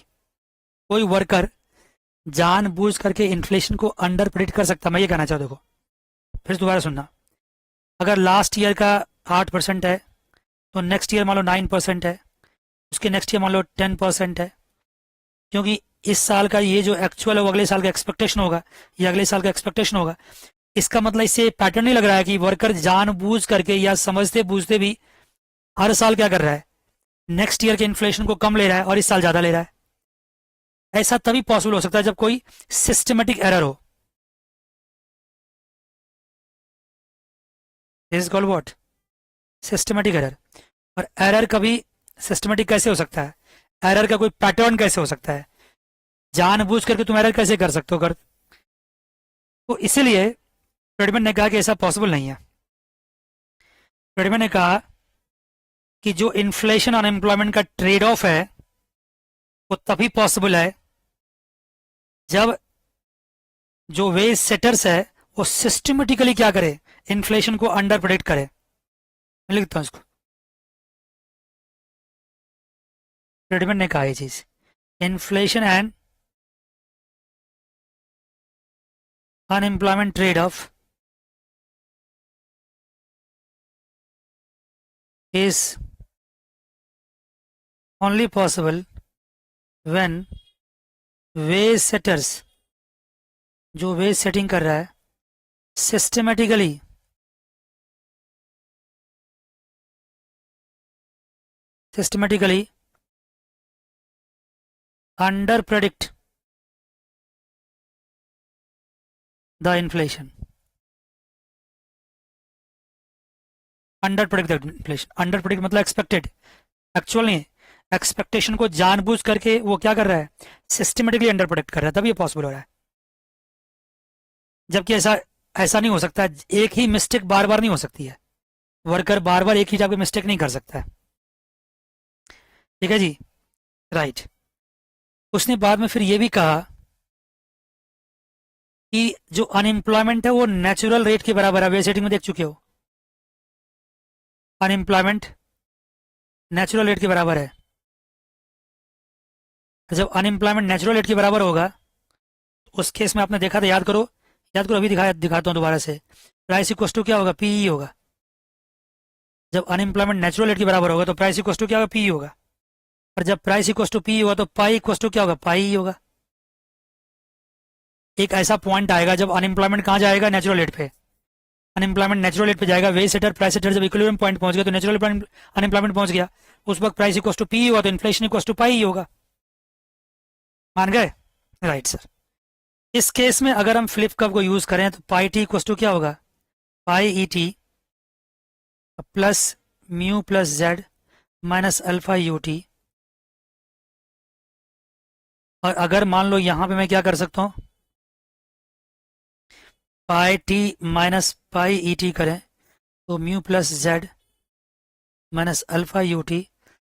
कोई वर्कर जानबूझ करके इन्फ्लेशन को अंडर प्रिडिक्ट कर सकता? मैं ये कहना चाहता हूं, देखो फिर दोबारा सुनना। अगर लास्ट ईयर का 8% है तो नेक्स्ट ईयर मान लो 9% है, उसके नेक्स्ट ईयर मान लो 10% है, क्योंकि इस साल का ये जो एक्चुअल है वो अगले साल का एक्सपेक्टेशन होगा, ये अगले साल का एक्सपेक्टेशन होगा। इसका मतलब इससे पैटर्न नहीं लग रहा है कि वर्कर जानबूझ करके या समझते बूझते भी हर साल क्या कर रहा है, नेक्स्ट ईयर के इन्फ्लेशन को कम ले रहा है और इस साल ज्यादा ले रहा है। ऐसा तभी पॉसिबल हो सकता है जब कोई सिस्टमेटिक एरर हो। This is called what, systematic error. और एरर कभी सिस्टमेटिक कैसे हो सकता है, एरर का कोई पैटर्न कैसे हो सकता है, जानबूझ करके तुम एरर कैसे कर सकते हो? कर तो इसीलिए फ्रीडमैन ने कहा कि ऐसा पॉसिबल नहीं है। फ्रीडमैन ने कहा कि जो इन्फ्लेशन अनएम्प्लॉयमेंट का ट्रेड ऑफ है वो तभी पॉसिबल है जब जो वेज सेटर्स है वो सिस्टमेटिकली क्या करे, इन्फ्लेशन को अंडर प्रेडिक्ट करे। मैं लिखता हूं इसको, फ्रीडमैन ने कहा ये चीज, inflation and unemployment trade off is only possible when wage setters, जो वेज सेटिंग कर रहा है, systematically under predict the inflation. Under predict the inflation, under predict मतलब एक्सपेक्टेड, एक्चुअल नहीं, एक्सपेक्टेशन को जानबूझ करके वो क्या कर रहा है, सिस्टमेटिकली अंडर प्रेडिक्ट कर रहा है, तभी ये पॉसिबल हो रहा है। जबकि ऐसा ऐसा नहीं हो सकता, एक ही मिस्टेक बार बार नहीं हो सकती है, वर्कर बार बार एक ही टाइप की मिस्टेक नहीं कर सकता है। ठीक है जी, राइट। उसने बाद में फिर ये भी कहा कि जो अनएम्प्लॉयमेंट है वो नेचुरल रेट के बराबर है। वेज सेटिंग में देख चुके हो, अनएम्प्लॉयमेंट नेचुरल रेट के बराबर है। जब अनएम्प्लॉयमेंट नेचुरल रेट के बराबर होगा उस केस में आपने देखा था, याद करो, याद करो, अभी दिखाता हूँ दोबारा से। प्राइस इक्वल टू क्या होगा, पीई होगा। जब अनएम्प्लॉयमेंट नेचुरल रेट के बराबर होगा तो प्राइस इक्वल टू क्या होगा, पीई होगा। और जब प्राइस इक्वल टू पी होगा तो पाई इक्वल टू क्या होगा, पाई होगा। एक ऐसा पॉइंट आएगा जब अनएम्प्लॉयमेंट कहाँ जाएगा, नेचुरल रेट पे। अनएम्प्लॉयमेंट नेचुरल रेट पे जाएगा, वेज सेटर प्राइस सेटर जब इक्विलिब्रियम पॉइंट पहुंच गया तो नेचुरल अनएम्प्लॉयमेंट पहुंच गया, उस वक्त प्राइस इक्वल टू पी होगा तो इन्फ्लेशन इक्वल टू पाई होगा। मान गए, राइट सर। इस केस में अगर हम फ्लिप कर्व को यूज करें तो पाई टी इक्वल टू क्या होगा, पाई ई t plus mu plus z minus alpha u t. और अगर मान लो यहां पे मैं क्या कर सकता हूं, पाई टी माइनस पाई ई टी करें तो mu plus z minus alpha u t,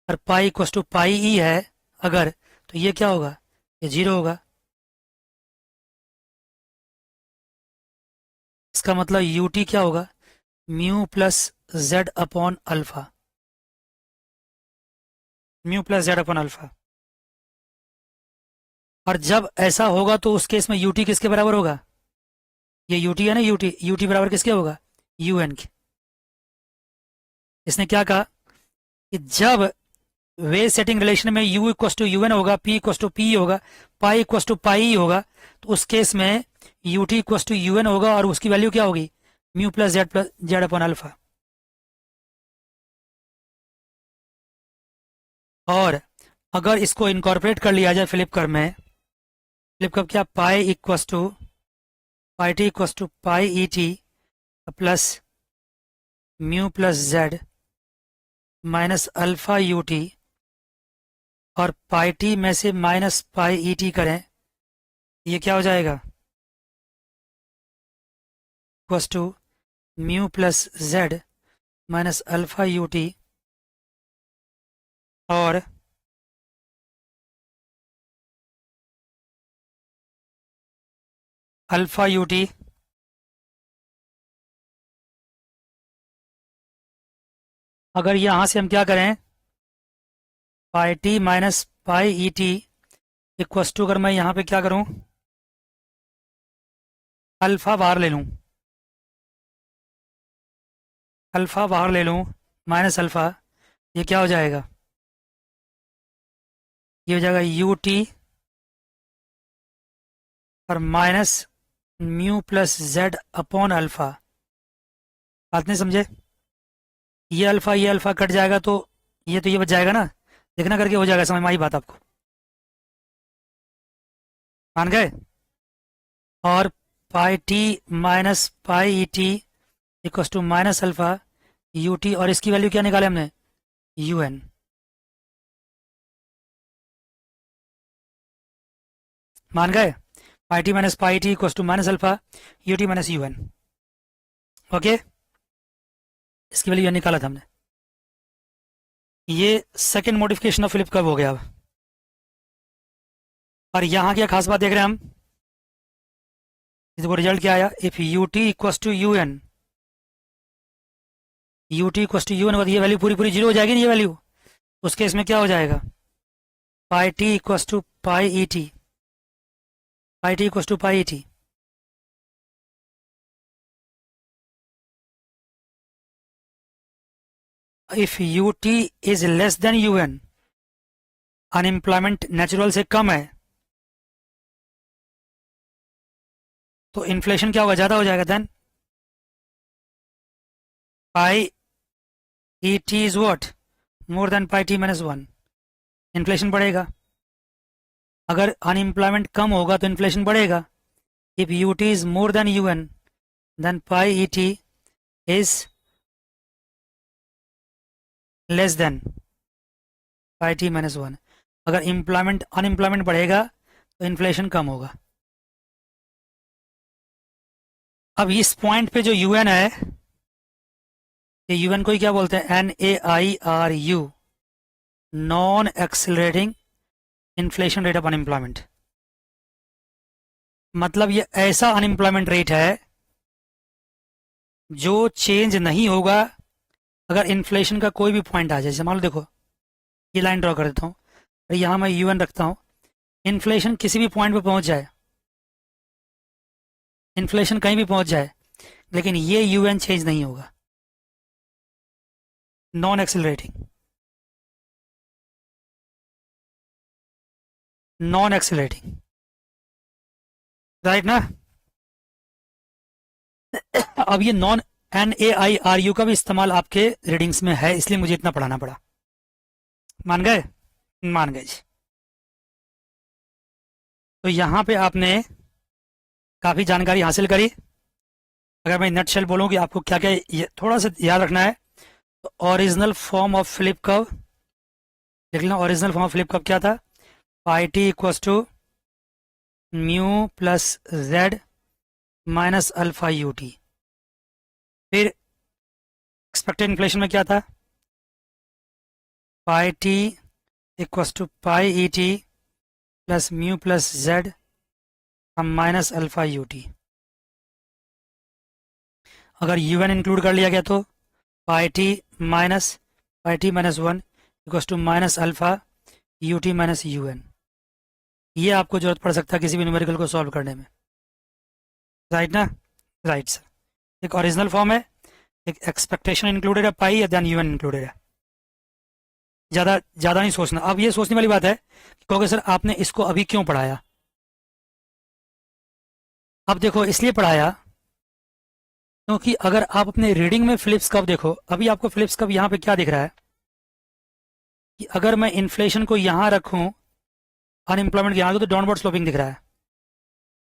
और पाई इक्वल टू पाई ई है अगर, तो ये क्या होगा, ये जीरो होगा। इसका मतलब यू टी क्या होगा, mu plus z upon alpha, mu plus z upon alpha. और जब ऐसा होगा तो उस केस में यू टी किसके बराबर होगा, ये यू टी है ना, यू टी बराबर किसके होगा, यू एन के। इसने क्या कहा कि जब वेज सेटिंग रिलेशन में u equals to you N होगा, p इक्वस टू पी होगा, पाई इक्वस टू पाई होगा, तो उस केस में u T equals to you N होगा और उसकी वैल्यू क्या होगी, mu plus z upon alpha. और अगर इसको इनकॉर्पोरेट कर लिया जाए फ्लिप कर्व में, फ्लिप कर्व क्या, pi equals to pi t equals to pi E t plus mu plus z minus alpha u t, और पाई टी में से माइनस पाई ई टी करें, ये क्या हो जाएगा, equals to mu plus z minus alpha u t, और alpha u t अगर यहां से हम क्या करें, pi T minus pi E t equals to, अगर मैं यहां पे क्या करूं, अल्फा बाहर ले लूं, अल्फा बाहर ले लूं माइनस अल्फा, ये क्या हो जाएगा, ये हो जाएगा यू टी और minus mu plus z upon alpha. बात नहीं समझे, ये अल्फा कट जाएगा तो ये बच जाएगा ना, देखना करके हो जाएगा, समझ में आई बात आपको, मान गए। और pi T minus pi E t equals to minus alpha u t, और इसकी वैल्यू क्या निकाले हमने, यू एन। मान गए, pi T minus pi t equals to minus alpha u T minus u n. Okay, इसकी वैल्यू निकाला था हमने। ये second modification of Phillips curve हो गया अब। और यहाँ क्या खास बात देख रहे हैं हम, इसको रिजल्ट क्या आया, if U T equals to you N, U T equals to you N, ये वैल्यू पूरी पूरी जीरो हो जाएगी ना, ये वैल्यू, उस केस में क्या हो जाएगा, pi t equals to pi E t, pi t equals to pi E t. If U T is less than you n, unemployment natural से कम है, तो इन्फ्लेशन क्या होगा, ज्यादा हो जाएगा, then pi E T is what, more than pi T minus one, inflation बढ़ेगा। अगर अनएम्प्लॉयमेंट कम होगा तो इन्फ्लेशन बढ़ेगा। If U T is more than you N then pi E T is less than pi T minus one. अगर unemployment बढ़ेगा तो inflation कम होगा। अब इस पॉइंट पे जो यूएन है, ये यूएन को ही क्या बोलते हैं, NAIRU, non accelerating inflation rate of unemployment. मतलब ये ऐसा अनएम्प्लॉयमेंट रेट है जो चेंज नहीं होगा अगर इन्फ्लेशन का कोई भी पॉइंट आ जाए। जैसे मान लो, देखो ये लाइन ड्रॉ कर देता हूँ और यहाँ मैं यूएन रखता हूँ, इन्फ्लेशन किसी भी पॉइंट पे पहुंच जाए, इन्फ्लेशन कहीं भी पहुंच जाए, लेकिन ये यूएन चेंज नहीं होगा, non accelerating, non accelerating, right ना। अब ये नॉन NAIRU का भी इस्तेमाल आपके रीडिंग्स में है, इसलिए मुझे इतना पढ़ाना पड़ा। मान गए? मान गए जी। तो यहां पे आपने काफी जानकारी हासिल करी। अगर मैं नटशेल बोलूं कि आपको क्या क्या थोड़ा सा याद रखना है, तो original form of Phillips curve देख लेना। Original form of Phillips curve क्या था? Pi t equals to mu plus z minus alpha u t. फिर एक्सपेक्टेड इन्फ्लेशन में क्या था? Pi t equals to pi E t plus mu plus z minus alpha u t. अगर u n include कर लिया गया तो pi T minus one equals to minus alpha u T minus u N. ये आपको जरूरत पड़ सकता है किसी भी न्यूमेरिकल को सॉल्व करने में, राइट ना? Right sir. एक ओरिजिनल फॉर्म है, एक एक्सपेक्टेशन इंक्लूडेड है पाई या देन यू एन इंक्लूडेड है। ज़्यादा ज़्यादा नहीं सोचना। अब ये सोचने वाली बात है कि कहोगे सर आपने इसको अभी क्यों पढ़ाया? अब देखो इसलिए पढ़ाया क्योंकि अगर आप अपने रीडिंग में फिलिप्स कर्व देखो, अभी आपको फिलिप्स कर्व यहाँ पे क्या दिख रहा है कि अगर मैं इन्फ्लेशन को यहाँ रखूँ, अनएम्प्लॉयमेंट यहाँ तो डाउनवर्ड स्लोपिंग दिख रहा है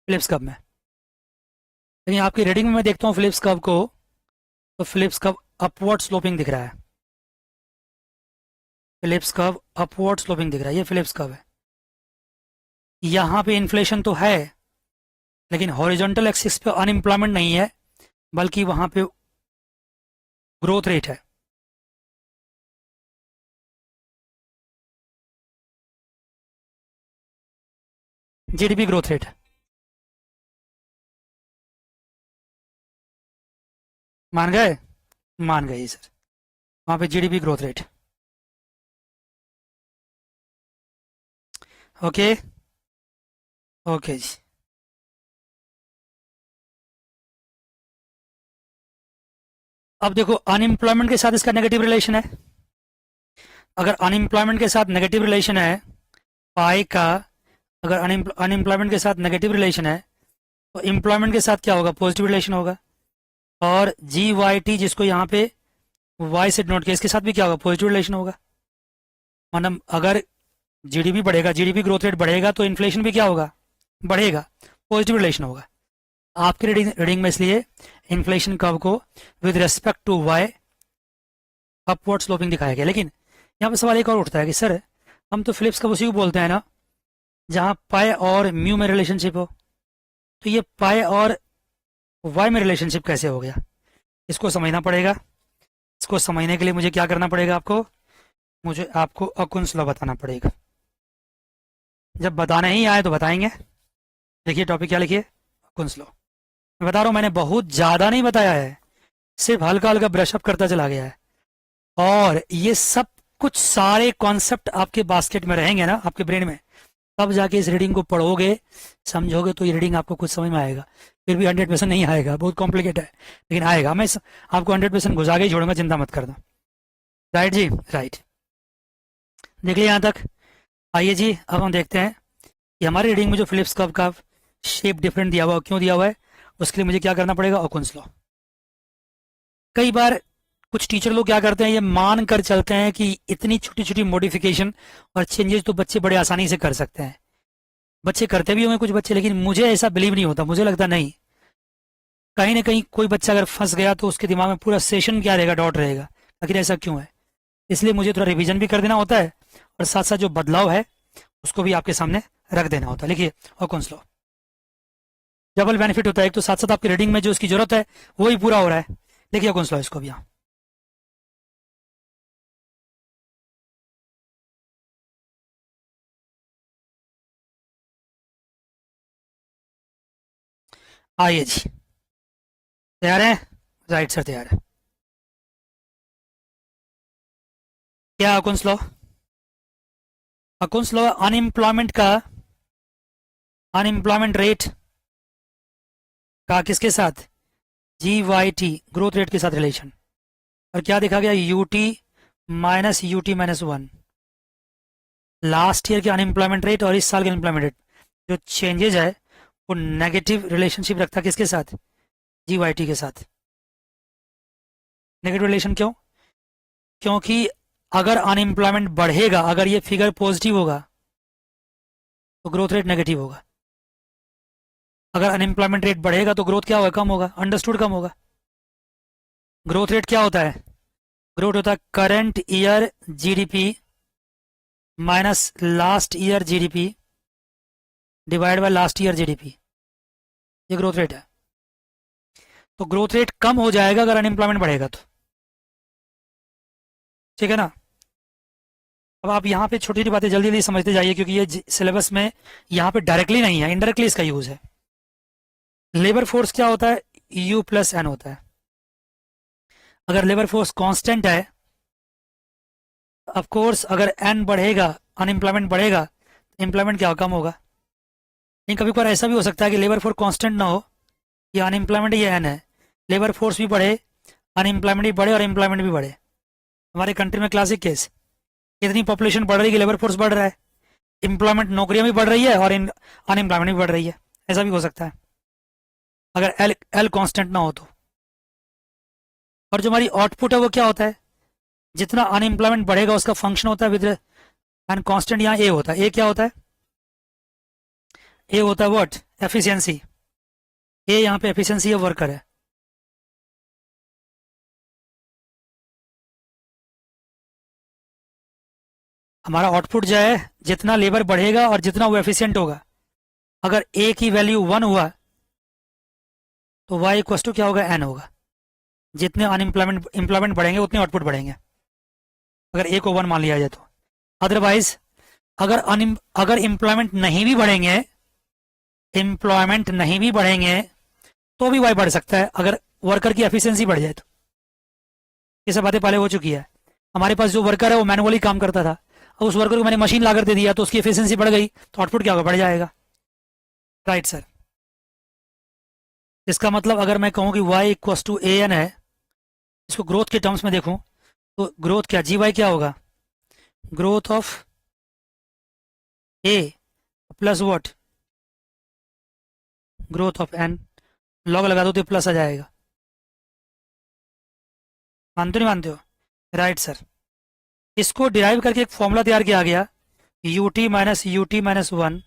फिलिप्स कर्व में। लेकिन आपकी रीडिंग में मैं देखता हूँ फिलिप्स कर्व को, तो फिलिप्स कर्व अपवर्ड स्लोपिंग दिख रहा है। फिलिप्स कर्व अपवर्ड स्लोपिंग दिख रहा है, ये फिलिप्स कर्व है। यहाँ पे इन्फ्लेशन तो है, लेकिन हॉरिजॉन्टल एक्सिस पे अनएम्प्लॉयमेंट नहीं है, बल्कि वहां पे ग्रोथ रेट है। जीडीपी ग्रोथ रेट है। मान गए? मान गए सर। वहां पे GDP growth rate. Okay, okay जी। अब देखो अनएम्प्लॉयमेंट के साथ इसका नेगेटिव रिलेशन है। अगर अनएम्प्लॉयमेंट के साथ नेगेटिव रिलेशन है पाई का, अगर अनएम्प्लॉयमेंट के साथ नेगेटिव रिलेशन है तो एम्प्लॉयमेंट के साथ क्या होगा? पॉजिटिव रिलेशन होगा। और GYT जिसको यहाँ पे वाई से नोट किया, इसके साथ भी क्या होगा? पॉजिटिव रिलेशन होगा। मतलब अगर जीडीपी बढ़ेगा, जीडीपी ग्रोथ रेट बढ़ेगा, तो इन्फ्लेशन भी क्या होगा? बढ़ेगा, पॉजिटिव रिलेशन होगा। आपकी रीडिंग में इसलिए इन्फ्लेशन कर्व को with respect to Y upward sloping दिखाया गया। लेकिन यहाँ पे सवाल एक और उठता है कि सर हम तो फिलिप्स कर्व उसी को बोलते हैं ना जहाँ पाई और म्यू में रिलेशनशिप हो, तो ये पाई और वाई में रिलेशनशिप कैसे हो गया? इसको समझना पड़ेगा। इसको समझने के लिए मुझे क्या करना पड़ेगा? मुझे आपको अकुंस लॉ बताना पड़ेगा। जब बताने ही आए तो बताएंगे। देखिए टॉपिक क्या लिखिए, अकुंस लॉ। मैं बता रहा हूँ मैंने बहुत ज़्यादा नहीं बताया है, सिर्फ हल्का हल्का ब्रशअप करता चला गया है। और ये सब कुछ सारे कॉन्सेप्ट आपके बास्केट में रहेंगे ना, आपके ब्रेन में, तब जाके इस रीडिंग को पढ़ोगे, समझोगे, तो ये रीडिंग आपको कुछ समझ में आएगा। फिर भी 100% नहीं आएगा, बहुत कॉम्प्लिकेटेड है, लेकिन आएगा। मैं आपको 100% घुसा के ही छोड़ूंगा, चिंता मत करना। राइट जी, राइट। देख लिया यहाँ तक। आइए जी, अब हम देखते हैं कि हमारी रीडिंग में जो फिलिप्स कर्व का शेप डिफरेंट दिया हुआ है, क्यों दिया हुआ है, उसके लिए मुझे क्या करना पड़ेगा? ऑकुन्स लॉ। कई बार कुछ टीचर लोग क्या करते हैं, ये मान कर चलते हैं कि इतनी छोटी छोटी मॉडिफिकेशन और चेंजेस तो बच्चे बड़े आसानी से कर सकते हैं। बच्चे करते भी होंगे कुछ बच्चे, लेकिन मुझे ऐसा बिलीव नहीं होता। मुझे लगता नहीं, कहीं ना कहीं कोई बच्चा अगर फंस गया तो उसके दिमाग में पूरा सेशन क्या रहेगा? डॉट रहेगा, आखिर ऐसा क्यों है। इसलिए मुझे थोड़ा रिवीजन भी कर देना होता है, और साथ साथ जो बदलाव है उसको भी आपके सामने रख देना होता है। लिखिए ऑकुन्स लॉ। डबल बेनिफिट होता है, एक तो साथ साथ आपकी रीडिंग में जो उसकी जरूरत है वो ही पूरा हो रहा है। देखिए ऑकुन्स लॉ, इसको भी यहाँ आइए जी। तैयार है? राइट सर, तैयार है। क्या अकुंस लॉ? अकुंस लॉ अनएम्प्लॉयमेंट का, अनएम्प्लॉयमेंट रेट का किसके साथ, जी वाई टी ग्रोथ रेट के साथ रिलेशन, और क्या देखा गया, यूटी माइनस 1, लास्ट ईयर के अनएम्प्लॉयमेंट रेट और इस साल के अनएम्प्लॉयमेंट रेट जो चेंजेज है वो नेगेटिव रिलेशनशिप रखता है किसके साथ, जी वाई टी के साथ। नेगेटिव रिलेशन क्यों, क्योंकि अगर अनएम्प्लॉयमेंट बढ़ेगा, अगर ये फिगर पॉजिटिव होगा तो ग्रोथ रेट नेगेटिव होगा, अगर अनएम्प्लॉयमेंट रेट बढ़ेगा तो ग्रोथ क्या होगा, कम होगा, अंडरस्टूड, कम होगा। ग्रोथ रेट क्या होता है, ग्रोथ होता है current year GDP minus last year GDP divide by last year GDP, ये ग्रोथ रेट है। तो ग्रोथ रेट कम हो जाएगा अगर अनएम्प्लॉयमेंट बढ़ेगा तो, ठीक है ना। अब आप यहाँ पे छोटी छोटी बातें जल्दी जल्दी समझते जाइए, क्योंकि ये सिलेबस में यहाँ पे डायरेक्टली नहीं है, इनडायरेक्टली इसका यूज है। लेबर फोर्स क्या होता है, यू प्लस एन होता है। अगर लेबर फोर्स कांस्टेंट है, ऑफ कोर्स अगर एन बढ़ेगा, अनएम्प्लॉयमेंट बढ़ेगा, तो एम्प्लॉयमेंट क्या कम होगा। लेकिन कभी कभार ऐसा भी हो सकता है कि लेबर फोर्स कांस्टेंट ना हो, या अनएम्प्लॉयमेंट ये एन है, लेबर फोर्स भी बढ़े, अनएम्प्लॉयमेंट भी बढ़े और एम्प्लॉयमेंट भी बढ़े। हमारे कंट्री में क्लासिक केस, इतनी पॉपुलेशन बढ़ रही है कि लेबर फोर्स बढ़ रहा है, एम्प्लॉयमेंट नौकरियां भी बढ़ रही है और अनएम्प्लॉयमेंट भी बढ़ रही है, ऐसा भी हो सकता है अगर एल एल कांस्टेंट ना हो तो। और जो हमारी आउटपुट है वो क्या होता है, जितना अनएम्प्लॉयमेंट बढ़ेगा उसका फंक्शन होता है विद एंड कांस्टेंट, यहाँ ए होता है। ए क्या होता है, ए होता है व्हाट, एफिशिएंसी। ए यहाँ पे एफिशिएंसी ऑफ वर्कर है। हमारा आउटपुट जो है, जितना लेबर बढ़ेगा और जितना वो एफिशिएंट होगा, अगर ए की वैल्यू 1 हुआ तो वाई इक्वस टू क्या होगा, एन होगा। जितने एम्प्लॉयमेंट बढ़ेंगे उतने आउटपुट बढ़ेंगे, अगर ए को 1 मान लिया जाए तो। अदरवाइज अगर एम्प्लॉयमेंट नहीं भी बढ़ेंगे, एम्प्लॉयमेंट नहीं भी बढ़ेंगे तो भी वाई बढ़ सकता है, अगर वर्कर की एफिशिएंसी बढ़ जाए तो। ये सब बातें पहले हो चुकी है। हमारे पास जो वर्कर है वो मैनुअली काम करता था, अब उस वर्कर को मैंने मशीन ला कर दे दिया तो उसकी एफिशिएंसी बढ़ गई, तो आउटपुट क्या होगा, बढ़ जाएगा। Right sir. इसका मतलब अगर मैं कहूँ कि y equals to A N है, इसको ग्रोथ के टर्म्स में देखूं तो ग्रोथ क्या, जी वाई क्या होगा, growth of A plus what, growth of N. Log लगा दो तो प्लस आ जाएगा। मानते नहीं मानते हो, राइट सर। इसको डिराइव करके एक फॉर्मूला तैयार किया गया, U T minus 1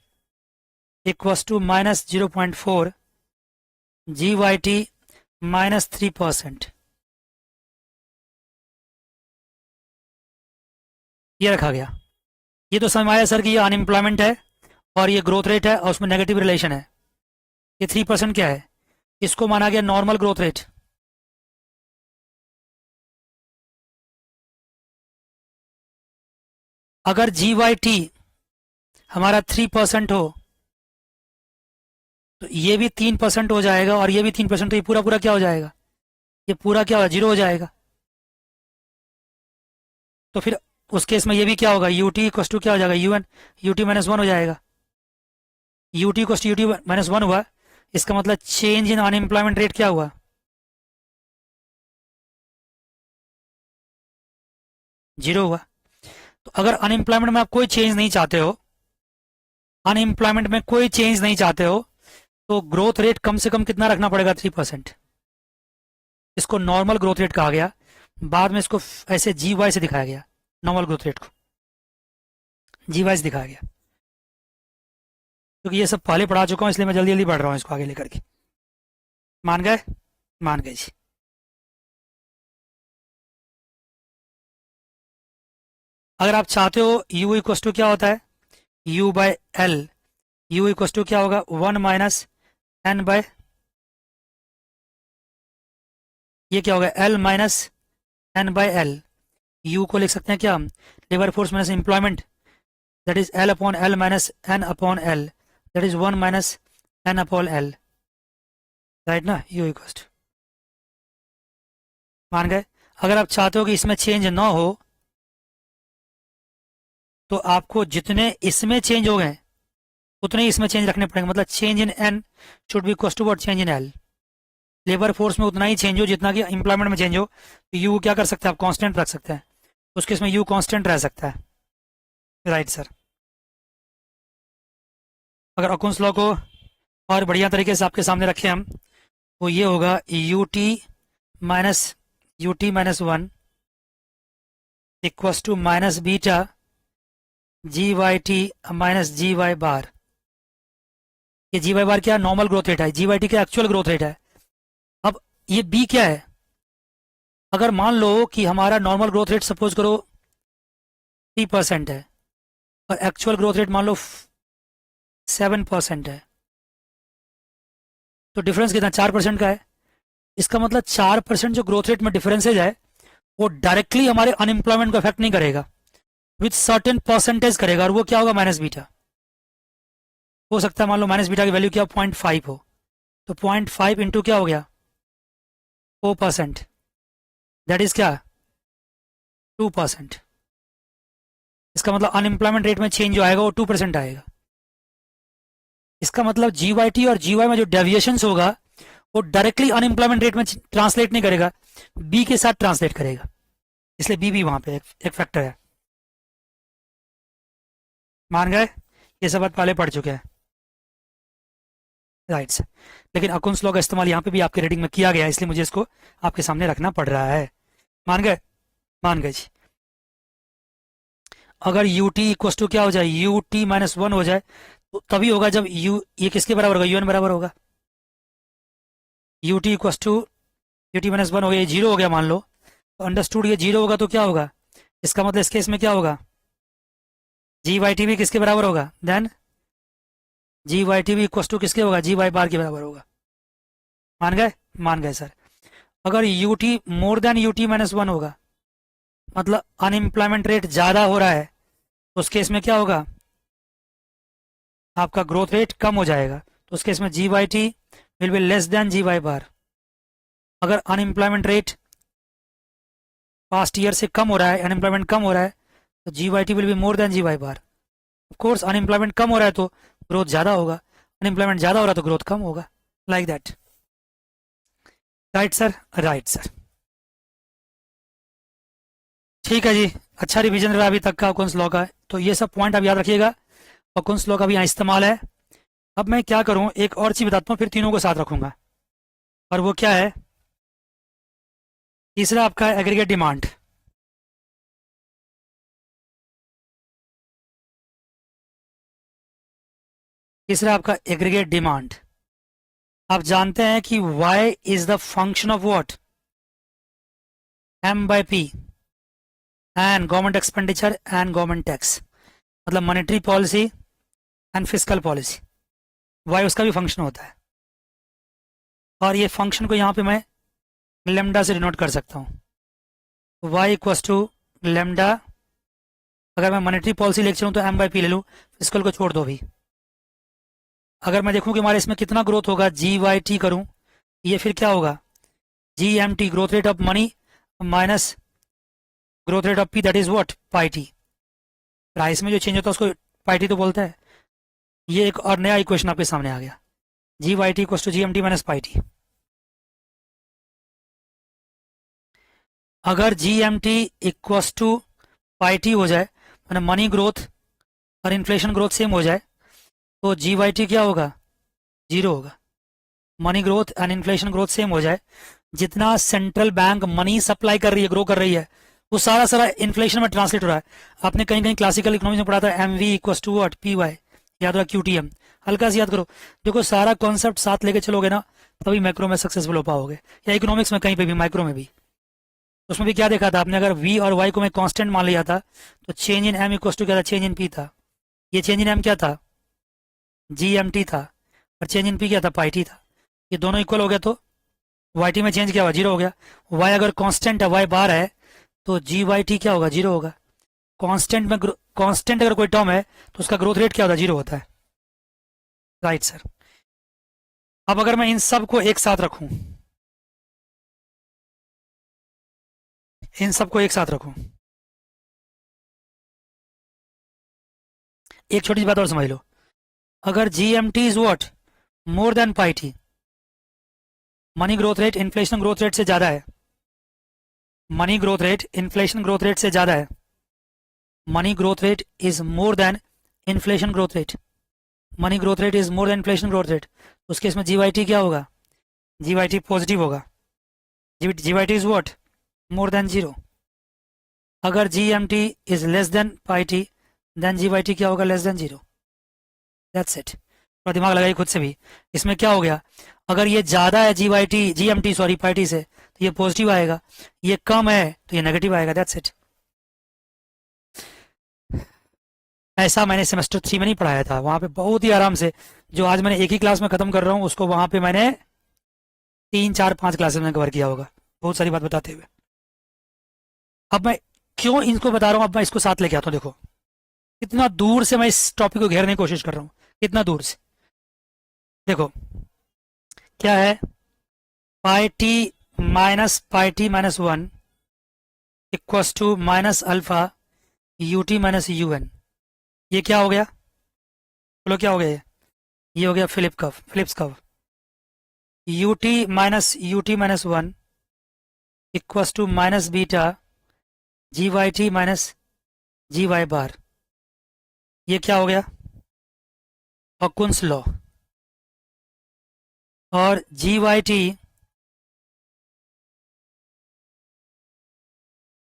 equals to -0.4 G Y T -3%। ये रखा गया। ये तो समझ आया सर कि ये अनएम्प्लॉयमेंट है और ये ग्रोथ रेट है और उसमें नेगेटिव रिलेशन है। ये 3% क्या है, इसको माना गया नॉर्मल ग्रोथ रेट। अगर जी वाई टी हमारा 3% हो तो ये भी 3% हो जाएगा, और ये भी 3%, तो ये पूरा पूरा क्या हो जाएगा, ये पूरा क्या होगा, 0 हो जाएगा। तो फिर उस केस में ये भी क्या होगा, यूटी इक्वस टू क्या हो जाएगा, यूएन, यूटी -1 हो जाएगा। यूटी इक्वस टू यूटी -1 हुआ, इसका मतलब चेंज इन अनएम्प्लॉयमेंट रेट क्या हुआ, 0 हुआ। तो अगर अनएम्प्लॉयमेंट में आप कोई चेंज नहीं चाहते हो, अनएम्प्लॉयमेंट में कोई चेंज नहीं चाहते हो, तो ग्रोथ रेट कम से कम कितना रखना पड़ेगा, 3%। इसको नॉर्मल ग्रोथ रेट कहा गया, बाद में इसको ऐसे जी वाई से दिखाया गया, नॉर्मल ग्रोथ रेट को जी वाई से दिखाया गया। क्योंकि ये सब पहले पढ़ा चुका हूं इसलिए मैं जल्दी जल्दी पढ़ रहा हूं इसको आगे लेकर के। मान गए, मान गए जी। अगर आप चाहते हो u इक्वस टू क्या होता है, u by L, u equals to क्या होगा, 1 माइनस एन बाय, ये क्या होगा, l minus N by L. u को लिख सकते हैं क्या हम, labour force minus employment, that is l upon L minus N upon L, that is 1 minus N upon L, right ना, u इक्वस टू। मान गए। अगर आप चाहते हो कि इसमें चेंज ना हो तो आपको जितने इसमें चेंज हो गए उतने ही इसमें चेंज रखने पड़ेंगे, मतलब change in N should be equal to what, change in L. Labour force में उतना ही चेंज हो जितना कि एम्प्लॉयमेंट में चेंज हो, तो यू क्या कर सकते हैं आप, कांस्टेंट रख सकते हैं, उस केस में यू कांस्टेंट रह सकता है। Right sir. अगर अकुंस लॉ को और बढ़िया तरीके से आपके सामने रखें हम, तो ये होगा minus u T minus one equals to minus beta g Y t minus g y bar. ये जी वाई बार क्या, नॉर्मल ग्रोथ रेट है, जी वाई टी का एक्चुअल ग्रोथ रेट है। अब ये बी क्या है, अगर मान लो कि हमारा नॉर्मल ग्रोथ रेट सपोज करो 3% है और एक्चुअल ग्रोथ रेट मान लो 7% है, तो डिफरेंस कितना, 4% का है। इसका मतलब 4% जो ग्रोथ रेट में डिफरेंसेज है वो डायरेक्टली हमारे अनएम्प्लॉयमेंट को अफेक्ट नहीं करेगा, विथ सर्टेन परसेंटेज करेगा, और वो क्या होगा, माइनस बीटा। हो सकता है मान लो माइनस बीटा की वैल्यू क्या 0.5 हो, तो 0.5 इंटू क्या हो गया 4%, दैट इज क्या 2%। इसका मतलब अनएम्प्लॉयमेंट रेट में चेंज जो आएगा वो 2% आएगा। इसका मतलब जीवाईटी और जीवाई में जो डेविएशन होगा वो डायरेक्टली अनएम्प्लॉयमेंट रेट में ट्रांसलेट नहीं करेगा, बी के साथ ट्रांसलेट करेगा, इसलिए बी भी वहां पे एक फैक्टर है। मान गए, ये सब बात पहले पढ़ चुके हैं। राइट। लेकिन अकुंस लॉ का इस्तेमाल यहाँ पे भी आपके रीडिंग में किया गया है, इसलिए मुझे इसको आपके सामने रखना पड़ रहा है। मान गए, मान गए जी। अगर यू टी इक्वस टू क्या हो जाए, यू टी माइनस वन हो जाए, तो तभी होगा जब यू ये किसके बराबर होगा, यू एन बराबर होगा। U T equals to U T minus one हो गया, ये जीरो हो गया मान लो, तो अंडरस्टूड ये जीरो होगा तो क्या होगा, इसका मतलब इस केस में क्या होगा, जी वाई टी भी किसके बराबर होगा, देन जी वाई टी भी इक्वस टू किसके होगा, जी वाई बार के बराबर होगा। मान गए, मान गए सर। अगर यू टी मोर than U T minus one होगा, मतलब अनएम्प्लॉयमेंट रेट ज़्यादा हो रहा है, तो उस केस में क्या होगा, आपका ग्रोथ रेट कम हो जाएगा, तो उस केस में g Y t will be less than g y bar. अगर अनएम्प्लॉयमेंट रेट पास्ट ईयर से कम हो रहा है, अनएम्प्लॉयमेंट कम हो रहा है, तो g Y t will be more than g y bar. Of course unemployment कम हो रहा है तो ग्रोथ ज़्यादा होगा, अनएम्प्लॉयमेंट ज़्यादा हो रहा है तो ग्रोथ कम होगा, like that. Right sir, right sir. ठीक है जी, अच्छा रिवीजन रहा अभी तक का अकाउंट्स लॉ का, तो ये सब पॉइंट आप याद रखिएगा, अकाउंट्स लॉ का भी यहाँ इस्तेमाल है। अब मैं क्या करूँ, एक और चीज़ बताता हूँ, फिर तीनों को साथ रखूंगा, और वो क्या है, तीसरा आपका एग्रीगेट डिमांड। तीसरा आपका एग्रीगेट डिमांड। आप जानते हैं कि y is the function of what, m by p and government expenditure and government tax, मतलब monetary policy and physical policy, y उसका भी फंक्शन होता है। और ये फंक्शन को यहाँ पे मैं लेमडा से डिनोट कर सकता हूँ, y इक्वस टू लेमडा। अगर मैं मॉनेटरी पॉलिसी लेके चलूँ तो m बाई पी ले लूँ, फिजिकल को छोड़ दो भी। अगर मैं देखूँ कि हमारे इसमें कितना ग्रोथ होगा, जी वाई टी करूँ, ये फिर क्या होगा, G M T growth rate of money minus growth rate of P, that is what pi T. Price में जो चेंज होता है उसको पाई टी तो बोलते हैं। ये एक और नया इक्वेशन आपके सामने आ गया, g Y t equals to g M t minus pi t. अगर g M t equals to pi t हो जाए, मैंने मनी ग्रोथ और इन्फ्लेशन ग्रोथ सेम हो जाए, तो जी वाई टी क्या होगा, जीरो होगा। Money growth and inflation growth same हो जाए, जितना सेंट्रल बैंक मनी सप्लाई कर रही है, ग्रो कर रही है, वो सारा सारा इन्फ्लेशन में ट्रांसलेट हो रहा है। आपने कहीं कहीं क्लासिकल इकोनॉमिक्स में पढ़ा था M V equals to what P Y, याद रहा क्यू टी एम, हल्का से याद करो। देखो सारा कॉन्सेप्ट साथ लेके चलोगे ना, तभी मैक्रो में सक्सेसफुल हो पाओगे, या इकोनॉमिक्स में कहीं पे भी, माइक्रो में भी। उसमें भी क्या देखा था आपने, अगर वी और वाई को मैं कांस्टेंट मान लिया था, तो change in M equals to क्या था, चेंज इन पी था। ये चेंज इन एम क्या था, जी एम टी था, और चेंज इन पी क्या था, पाई टी था। ये दोनों इक्वल हो गया तो वाई टी में चेंज क्या हुआ, जीरो हो गया। वाई अगर कांस्टेंट है, वाई बार है, तो जी वाई टी क्या होगा, जीरो होगा। कांस्टेंट में कांस्टेंट अगर कोई टर्म है तो उसका ग्रोथ रेट क्या होता है, जीरो होता है। Right sir. अब अगर मैं इन सब को एक साथ रखूं, इन सबको एक साथ रखूं, एक छोटी सी बात और समझ लो, अगर g M t is what more than pi t, money growth rate inflation growth rate से ज़्यादा है, money growth rate inflation growth rate से ज़्यादा है, money growth rate is more than inflation growth rate, money growth rate is more than inflation growth rate. उस case में g y t क्या होगा, जीवाईटी पॉजिटिव होगा, g y t is what, more than zero. अगर g m t is less than पाईटी then जीवाईटी क्या होगा, less than zero. That's it. थोड़ा दिमाग लगाइए खुद से भी। इसमें क्या हो गया, अगर ये ज़्यादा है जीवाईटी जीएमटी सॉरी पाईटी से तो ये पॉजिटिव आएगा, ये कम है तो ये नेगेटिव आएगा। That's it. ऐसा मैंने सेमेस्टर 3 में नहीं पढ़ाया था, वहाँ पे बहुत ही आराम से, जो आज मैंने एक ही क्लास में ख़त्म कर रहा हूँ उसको वहाँ पे मैंने 3 4 5 क्लासेस में कवर किया होगा, बहुत सारी बात बताते हुए। अब मैं क्यों इनको बता रहा हूँ, अब मैं इसको साथ लेके आता हूँ। देखो कितना दूर से मैं इस टॉपिक को घेरने की कोशिश कर रहा हूँ, कितना दूर से। देखो क्या है, pi T minus 1 equals to minus alpha u T minus u N. ये क्या हो गया, बोलो क्या हो गया, ये हो गया Phillips curve. U T minus 1 equals to minus beta g Y t minus g y bar. ये क्या हो गया, ऑकुन्स लॉ। और g Y t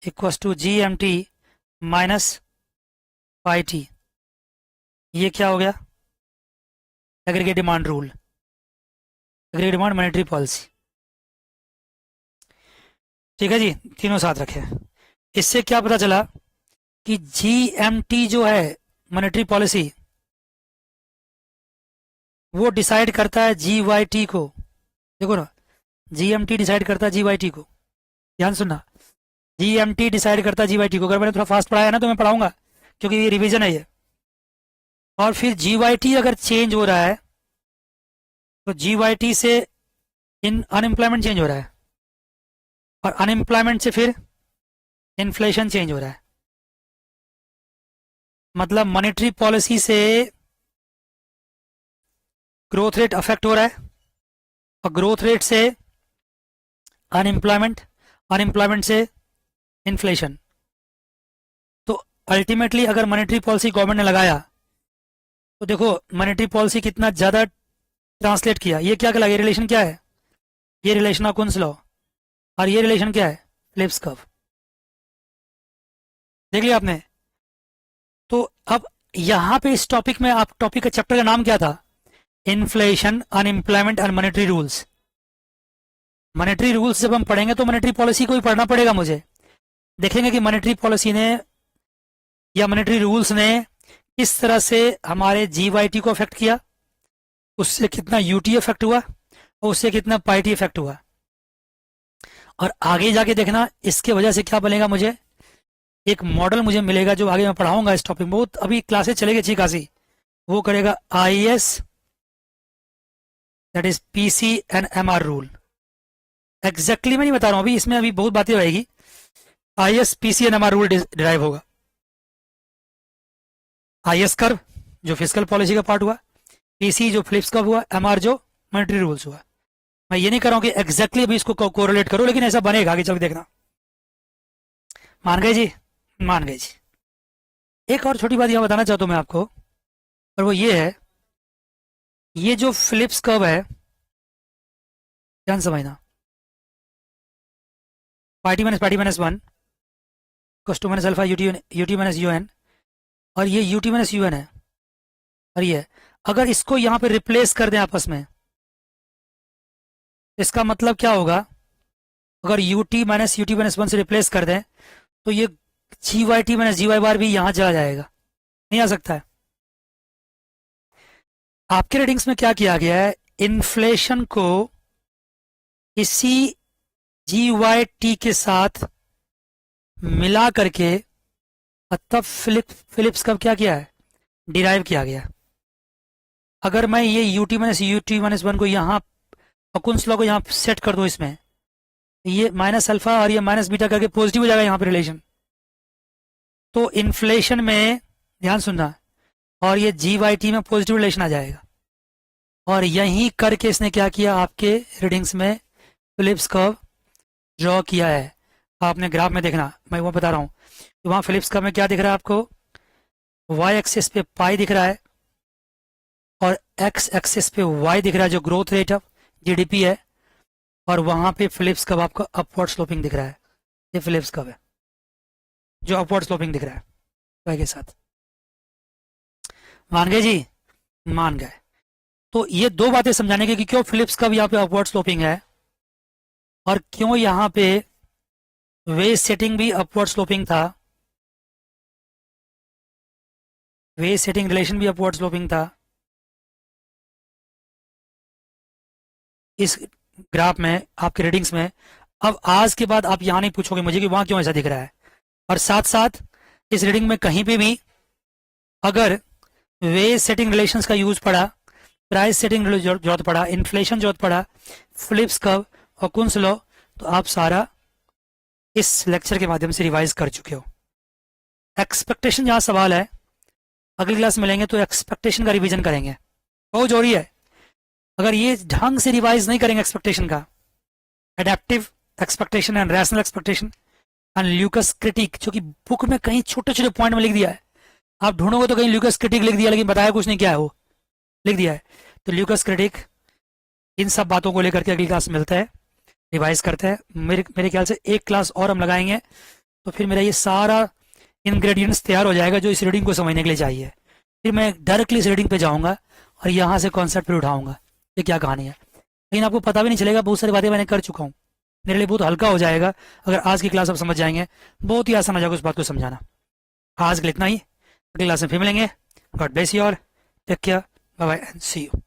equals to g M t minus pi t. ये क्या हो गया, aggregate demand rule, aggregate demand monetary policy. ठीक है जी, तीनों साथ रखे। इससे क्या पता चला कि जीएमटी जो है मॉनेटरी पॉलिसी, वो डिसाइड करता है जीवाईटी को। देखो ना, जीएमटी डिसाइड करता है जीवाईटी को, ध्यान सुनना, जीएमटी डिसाइड करता है जीवाईटी को। अगर मैंने थोड़ा फास्ट पढ़ाया ना तो मैं पढ़ाऊंगा, क्योंकि ये रिवीजन है ये। और फिर जीवाईटी अगर चेंज हो रहा है तो जीवाईटी से अनएम्प्लॉयमेंट चेंज हो रहा है, और अनएम्प्लॉयमेंट से फिर इन्फ्लेशन चेंज हो रहा है। मतलब मॉनेटरी पॉलिसी से ग्रोथ रेट अफेक्ट हो रहा है, और ग्रोथ रेट से अनएम्प्लॉयमेंट, अनएम्प्लॉयमेंट से इन्फ्लेशन। तो अल्टीमेटली अगर मॉनेटरी पॉलिसी गवर्नमेंट ने लगाया तो देखो मॉनेटरी पॉलिसी कितना ज़्यादा ट्रांसलेट किया। ये क्या कहलाएगा, ये रिलेशन क्या है, ये रिलेशन ऑफ कुंस लॉ, और ये रिलेशन क्या है, फिलिप्स कर्व। देख लिया आपने। तो अब यहां पे इस टॉपिक में, आप टॉपिक का चैप्टर का नाम क्या था, inflation, unemployment and monetary rules. Monetary rules जब हम पढ़ेंगे तो मॉनेटरी पॉलिसी को भी पढ़ना पड़ेगा मुझे। देखेंगे कि मॉनेटरी पॉलिसी ने या मॉनेटरी रूल्स ने किस तरह से हमारे जीवाईटी को अफेक्ट किया, उससे कितना यूटी इफेक्ट हुआ, और उससे कितना पाईटी इफेक्ट हुआ। और आगे जाके देखना इसके वजह से क्या बनेगा, मुझे एक मॉडल मुझे मिलेगा जो आगे मैं पढ़ाऊंगा इस टॉपिक में, बहुत अभी क्लासेस चलेगी अच्छी खासी। वो करेगा IAS, that is PC and MR rule. Exactly मैं नहीं बता रहा हूं अभी, इसमें अभी बहुत बातें रहेगी। IAS PC and MR rule derive होगा। आईएएस कर्व जो फिजिकल पॉलिसी का पार्ट हुआ, पीसी जो फिलिप्स कर्व हुआ, एमआर जो मॉनेटरी रूल्स हुआ। मैं ये नहीं कर रहा हूं कि एग्जैक्टली अभी इसको कोरिलेट करो, लेकिन ऐसा बनेगा आगे चल देखना। मान गए जी, मान गए जी। एक और छोटी बात यहां बताना चाहता हूं मैं आपको, और वो ये है, ये जो फिलिप्स कर्व है, ध्यान समझना, party minus 1 cos 2 minus alpha UT minus UN, और ये यूटी माइनस यूएन है, और ये अगर इसको यहां पे रिप्लेस कर दें आपस में, इसका मतलब क्या होगा, अगर यूटी माइनस 1 से रिप्लेस कर दें तो ये जीवाईटी माइनस जीवाई बार भी यहां चला जाएगा, नहीं आ सकता है। आपके रीडिंग्स में क्या किया गया है, इन्फ्लेशन को इसी जीवाईटी के साथ मिला करके, तब फिलिप्स कर्व क्या किया है, डिराइव किया गया। अगर मैं ये यूटी माइनस 1 को यहाँ ऑकुन्स लॉ को यहाँ सेट कर दूं, इसमें ये माइनस अल्फा और ये माइनस बीटा करके पॉजिटिव हो जाएगा यहाँ पे रिलेशन। तो इन्फ्लेशन में ध्यान सुनना, और ये जीवाईटी में पॉजिटिव रिलेशन आ जाएगा। और यही करके इसने क्या किया, आपके रीडिंग्स में फिलिप्स कर्व ड्रॉ किया है, आपने ग्राफ में देखना, मैं वो बता रहा हूँ। तो वहाँ फिलिप्स कर्व में क्या दिख रहा है आपको, वाई एक्सिस पे पाई दिख रहा है और एक्स एक्सिस पे वाई दिख रहा है जो ग्रोथ रेट ऑफ जीडीपी है, और वहाँ पे फिलिप्स कर्व आपको अपवर्ड स्लोपिंग दिख रहा है। ये फिलिप्स कर्व है जो अपवर्ड स्लोपिंग दिख रहा है वाई के साथ। मान गए जी, मान गए। तो ये दो बातें समझाने की कि क्यों फिलिप्स कर्व यहाँ पे अपवर्ड स्लोपिंग है और क्यों यहाँ पे वेज सेटिंग भी अपवर्ड स्लोपिंग था, वेज सेटिंग रिलेशन भी अपवर्ड स्लोपिंग था इस ग्राफ में, आपके रीडिंग्स में। अब आज के बाद आप यहां नहीं पूछोगे मुझे कि वहां क्यों ऐसा दिख रहा है। और साथ साथ इस रीडिंग में कहीं पे भी अगर वेज सेटिंग रिलेशंस का यूज पड़ा, प्राइस सेटिंग जरूरत पड़ा, इन्फ्लेशन जरूरत पड़ा, फिलिप्स कर्व और कुंस लॉ, तो आप सारा इस लेक्चर के माध्यम से रिवाइज कर चुके हो। एक्सपेक्टेशन जहां सवाल है, अगली क्लास में लेंगे तो एक्सपेक्टेशन का रिवीजन करेंगे, बहुत जरूरी है। अगर ये ढंग से रिवाइज नहीं करेंगे एक्सपेक्टेशन का, adaptive expectation and rational expectation and Lucas critic, जो कि बुक में कहीं छोटे छोटे पॉइंट में लिख दिया है, आप ढूंढोगे तो कहीं ल्यूकस क्रिटिक लिख दिया लेकिन बताया कुछ नहीं क्या है, वो लिख दिया है। तो ल्यूकस क्रिटिक, इन सब बातों को लेकर के अगली क्लास मिलता है, रिवाइज करते हैं। मेरे ख्याल से एक क्लास और हम लगाएंगे तो फिर मेरा ये सारा इंग्रेडिएंट्स तैयार हो जाएगा जो इस रीडिंग को समझने के लिए चाहिए। फिर मैं डायरेक्टली इस रीडिंग पे जाऊंगा और यहाँ से कॉन्सेप्ट फिर उठाऊंगा ये क्या कहानी है। लेकिन आपको पता भी नहीं चलेगा, बहुत सारी बातें मैंने कर चुका हूँ, मेरे लिए बहुत हल्का हो जाएगा अगर आज की क्लास आप समझ जाएंगे, बहुत ही आसान हो जाएगा उस बात को समझाना। आज के लिए इतना ही, अगली क्लास में फिर मिलेंगे। God bless you all, take care, bye bye and see you.